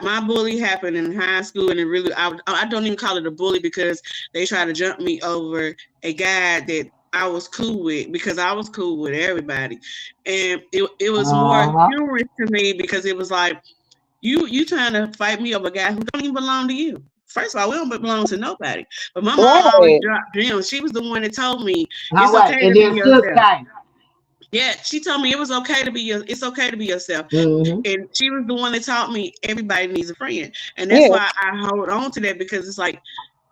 My bully happened in high school, and it really, I don't even call it a bully because they tried to jump me over a guy that I was cool with because I was cool with everybody, and it was more uh-huh. humorous to me because it was like you trying to fight me over a guy who don't even belong to you. First of all, we don't belong to nobody. But my mom always Right. dropped gems. She was the one that told me All it's right. okay And to be then sis yourself. came. Yeah, she told me it was okay to be it's okay to be yourself. Mm-hmm. And she was the one that taught me everybody needs a friend. And that's Yeah. why I hold on to that because it's like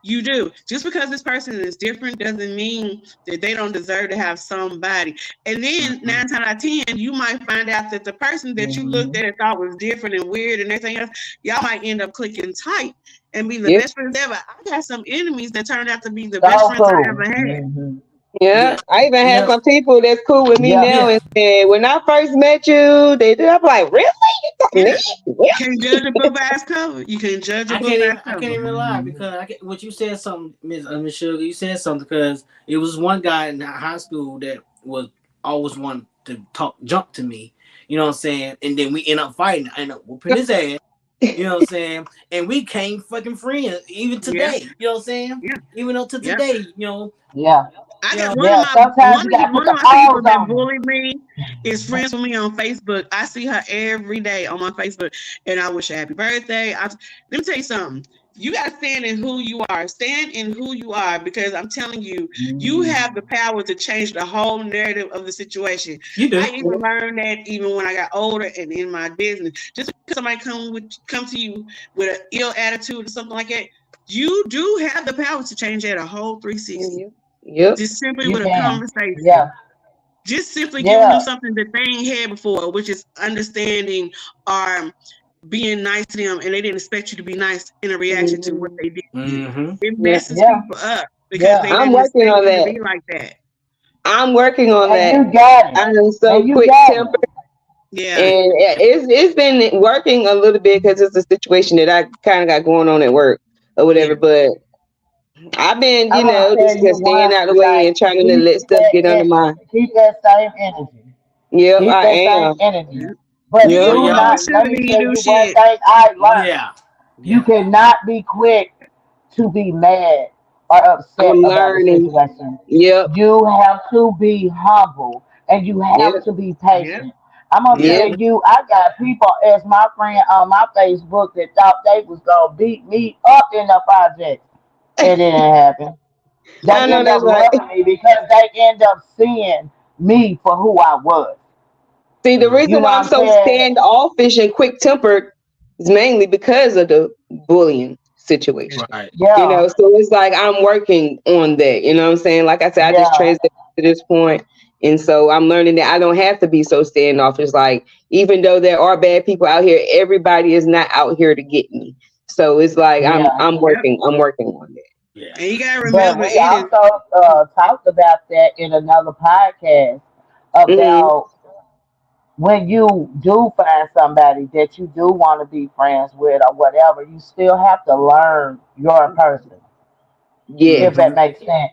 you do. Just because this person is different doesn't mean that they don't deserve to have somebody. And then Mm-hmm. 9 times out of 10, you might find out that the person that you looked Mm-hmm. at and thought was different and weird and everything else, y'all might end up clicking tight and be the Yep. best friends ever. I got some enemies that turned out to be the best So friends I cool. ever had. Mm-hmm. Yeah, Yeah, I even have yeah, some people that's cool with me Yeah. now yeah. and said, when I first met you, they did. I'm like, really? You got Yeah. me? You can't judge a book by its cover. You can judge a book by its I can't cover. even lie because what you said something, Miss Sugar. You said something because it was one guy in high school that was always wanting to jump to me. You know what I'm saying? And then we end up fighting. I end up whooping his ass. You know what I'm saying? And we came fucking friends even Yeah. today. You know what I'm saying? Yeah. Even up to Yeah. today, you know, Yeah. I you got know, Yeah. Sometimes you gotta put one the of my people pause that on them. bullied me is friends with me on Facebook. I see her every day on my Facebook, and I wish her happy birthday. Let me tell you something. You got to stand in who you are. Stand in who you are, because I'm telling you, you have the power to change the whole narrative of the situation. you I do. even learned that even when I got older and in my business. Just because somebody come to you with an ill attitude or something like that, you do have the power to change that a whole 360. Yep. Just simply You with a can. conversation. Yeah. Just simply giving them Yeah. something that they ain't had before, which is understanding or being nice to them, and they didn't expect you to be nice in a reaction to what Mhm. they did to you. Mm-hmm. It Yeah. messes Yeah. people up because Yeah. they I'm didn't working expect on you to that. be like that. I'm working on And that. you got it. I am so And you quick got it. tempered, Yeah. and it's been working a little bit because it's a situation that I kind of got going on at work or Yeah. whatever. But I've been, I'm gonna tell just you staying one, out of the way like and trying to keep let stuff that get under my. keep that same energy. Yep, Keep I that same am. energy. Yeah. But You Yep. So gonna do grow, y'all, not, let sugar, me till you tell do you one shit. thing I learned. yeah, You yeah, cannot be quick to be mad or upset I'm about a learning. situation. Yep. You have to be humble and you have Yep. to be Yeah. patient. I'm gonna yeah. tell Yep. you, I got people as my friend on my Facebook that thought they was gonna beat me up in the project. It didn't happen. I They know end up that's right. loving me because they end up seeing me for who I was. See, the Mm. You reason know why I'm what I'm so saying? standoffish and quick tempered is mainly because of the bullying situation. Right. Yeah, So it's like I'm working on that. You know what I'm saying? Like I said, I just yeah, transitioned to this point, and so I'm learning that I don't have to be so standoffish. Like, even though there are bad people out here, everybody is not out here to get me. So it's like I'm yeah. I'm Yep. working I'm working on that. Yeah. And you gotta But remember, we it is. also talked about that in another podcast Hmm. about when you do find somebody that you do want to be friends with or whatever, you still have to learn your person, if Yes, that Mm-hmm. makes sense.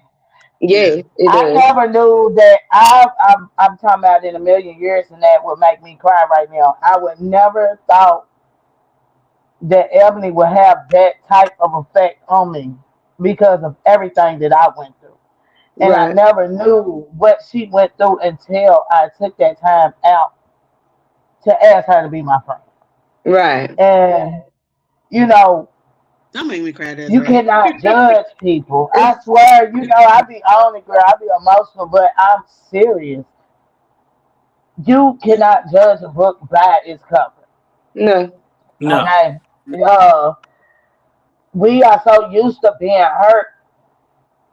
Yeah. yes, it I does. never knew that I'm talking about in a million years, and that would make me cry right now. I would never thought that Ebony would have that type of effect on me because of everything that I went through. And I Right, never knew what she went through until I took that time out to ask her to be my friend. right. And, you know, Don't make me cry, you Desiree. cannot judge people. I swear, I be on it, girl. I be emotional, but I'm serious. You Yeah. cannot judge a book by its cover. No. No. Okay? Uh, we are so used to being hurt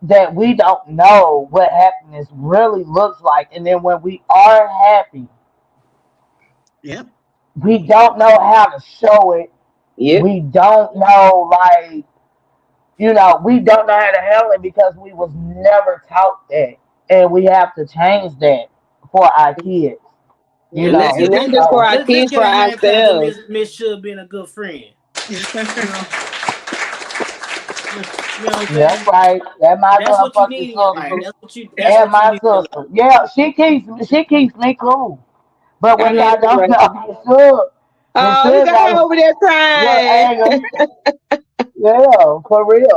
that we don't know what happiness really looks like. And then when we are happy, Yep. we don't know how to show it. Yep. We don't know, like, we don't know how to handle it because we was never taught that. And we have to change that for our kids, you And let's And know. get not this. just for So, our Let's kids, get for a hand clap for ourselves. Miss Should being a good friend. You know, you know what I'm that's saying? right. That my That's what you motherfucking need in your life. sister. That's And what you my need in your life. sister. Yeah, she keeps me cool. But I what know y'all that's don't right. know, Miss Oh, look Sugar at her got over there your crying. anger. Yeah, for real.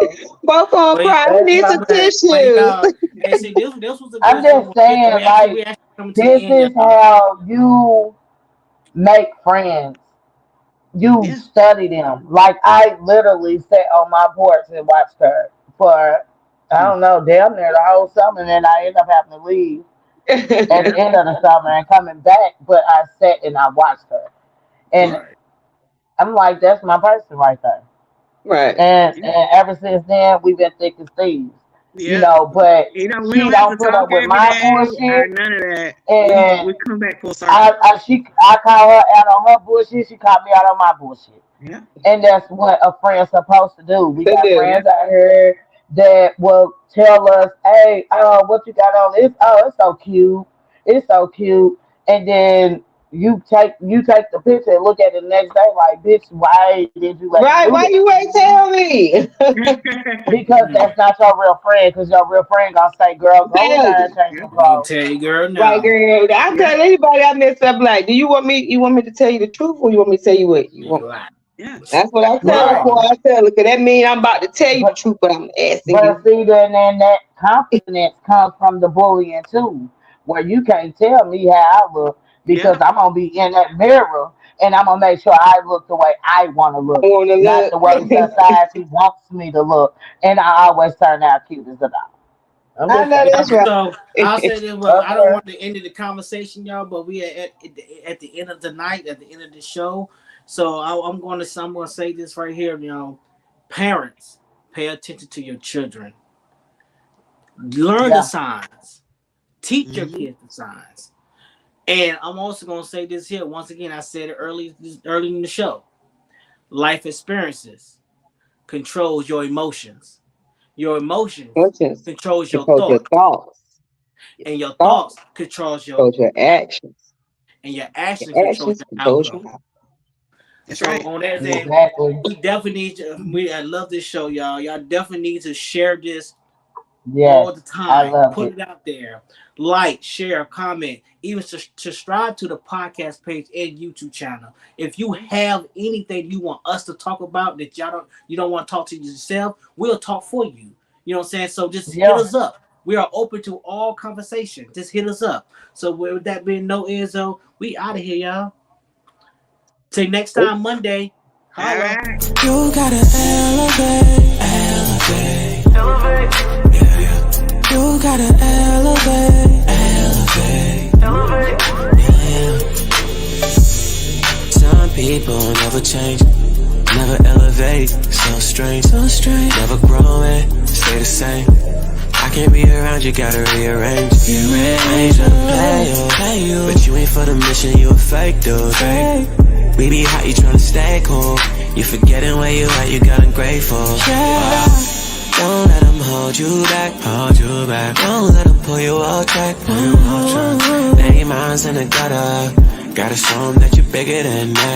Both on But, cry. We That's need my, some but tissues. y'all, hey, see, this was a I'm good show. just saying, We like, actually coming to this the end, is y'all. how you make friends. You Yeah. study them. Like, I literally sat on my porch and watched her for, I Hmm. don't know, damn near the whole summer, and then I ended up having to leave at Yeah. the end of the summer and coming back, but I sat and I watched her. And Right. I'm like, that's my person right there. Right. And ever since then, we've been thick as thieves, Yeah. But We she don't have to don't put talk up with every my day or bullshit, none of that. We and come back full circle. I call her out on her bullshit. She called me out on my bullshit. Yeah. And that's what a friend's supposed to do. We To got do. Yeah. friends out here that will tell us, "Hey, what you got on? It's so cute. It's so cute." And then you take the picture and look at it the next day, like, "Bitch, why did you let me Right? do Why that?" you ain't tell me? Because that's not your real friend. Because your real friend gonna say, "Girl, go in Tell there and you. change some I'm gonna clothes." tell you, girl, Right, now. girl. I tell anybody I mess up like, do you want me? You want me to tell you the truth, or you want me to tell you what you You want? right. Yeah. That's what I tell her Yeah, for. I tell her, cause that mean I'm about to tell you the but truth, but I'm asking but you. see, then that confidence comes from the bullying too, where you can't tell me how I look Yeah. because I'm gonna be in that mirror and I'm gonna make sure I look the way I want to I look, want to not the way look. society wants me to look, and I always turn out cute as a doll. I'm I just know saying. that's right. So I'll say this. Well, I don't Okay. want to end the conversation, y'all, but we are at the end of the night, at the end of the show. So I'm going to say this right here. Parents, pay attention to your children. Learn the Yeah. signs. Teach your Mm-hmm. kids the signs. And I'm also going to say this here. Once again, I said it early in the show. Life experiences controls your emotions. Your emotions Conscience controls your controls your thoughts, thoughts. Your and your thoughts thoughts controls your controls your actions. and your action Your controls actions your controls outcome. your outcome. That's So right. on that thing, Exactly. we definitely need to. I love this show, y'all. Y'all definitely need to share this Yes, all the I time. love Put it. it out there. Like, share, comment, even subscribe to the podcast page and YouTube channel. If you have anything you want us to talk about that you don't want to talk to yourself, we'll talk for you. You know what I'm saying? So just hit Yeah. us up. We are open to all conversation. Just hit us up. So with that being no Izzo, we out of here, y'all. Till next time Monday. All Holla. right. You gotta elevate, elevate, elevate. Yeah, yeah. You gotta elevate, elevate, elevate. Yeah, yeah. Some people never change, never elevate. So strange, so strange. Never growing, stay the same. I can't be around you, gotta rearrange. I ain't tryna play you, but you ain't for the mission, you a fake dude. Fake. We be hot, you tryna stay cool. You forgetting where you at, you got ungrateful. Don't let them hold you back, hold you back. Don't let them pull you off track, pull you off track. Name minds in the gutter, gotta show them that you're bigger than that.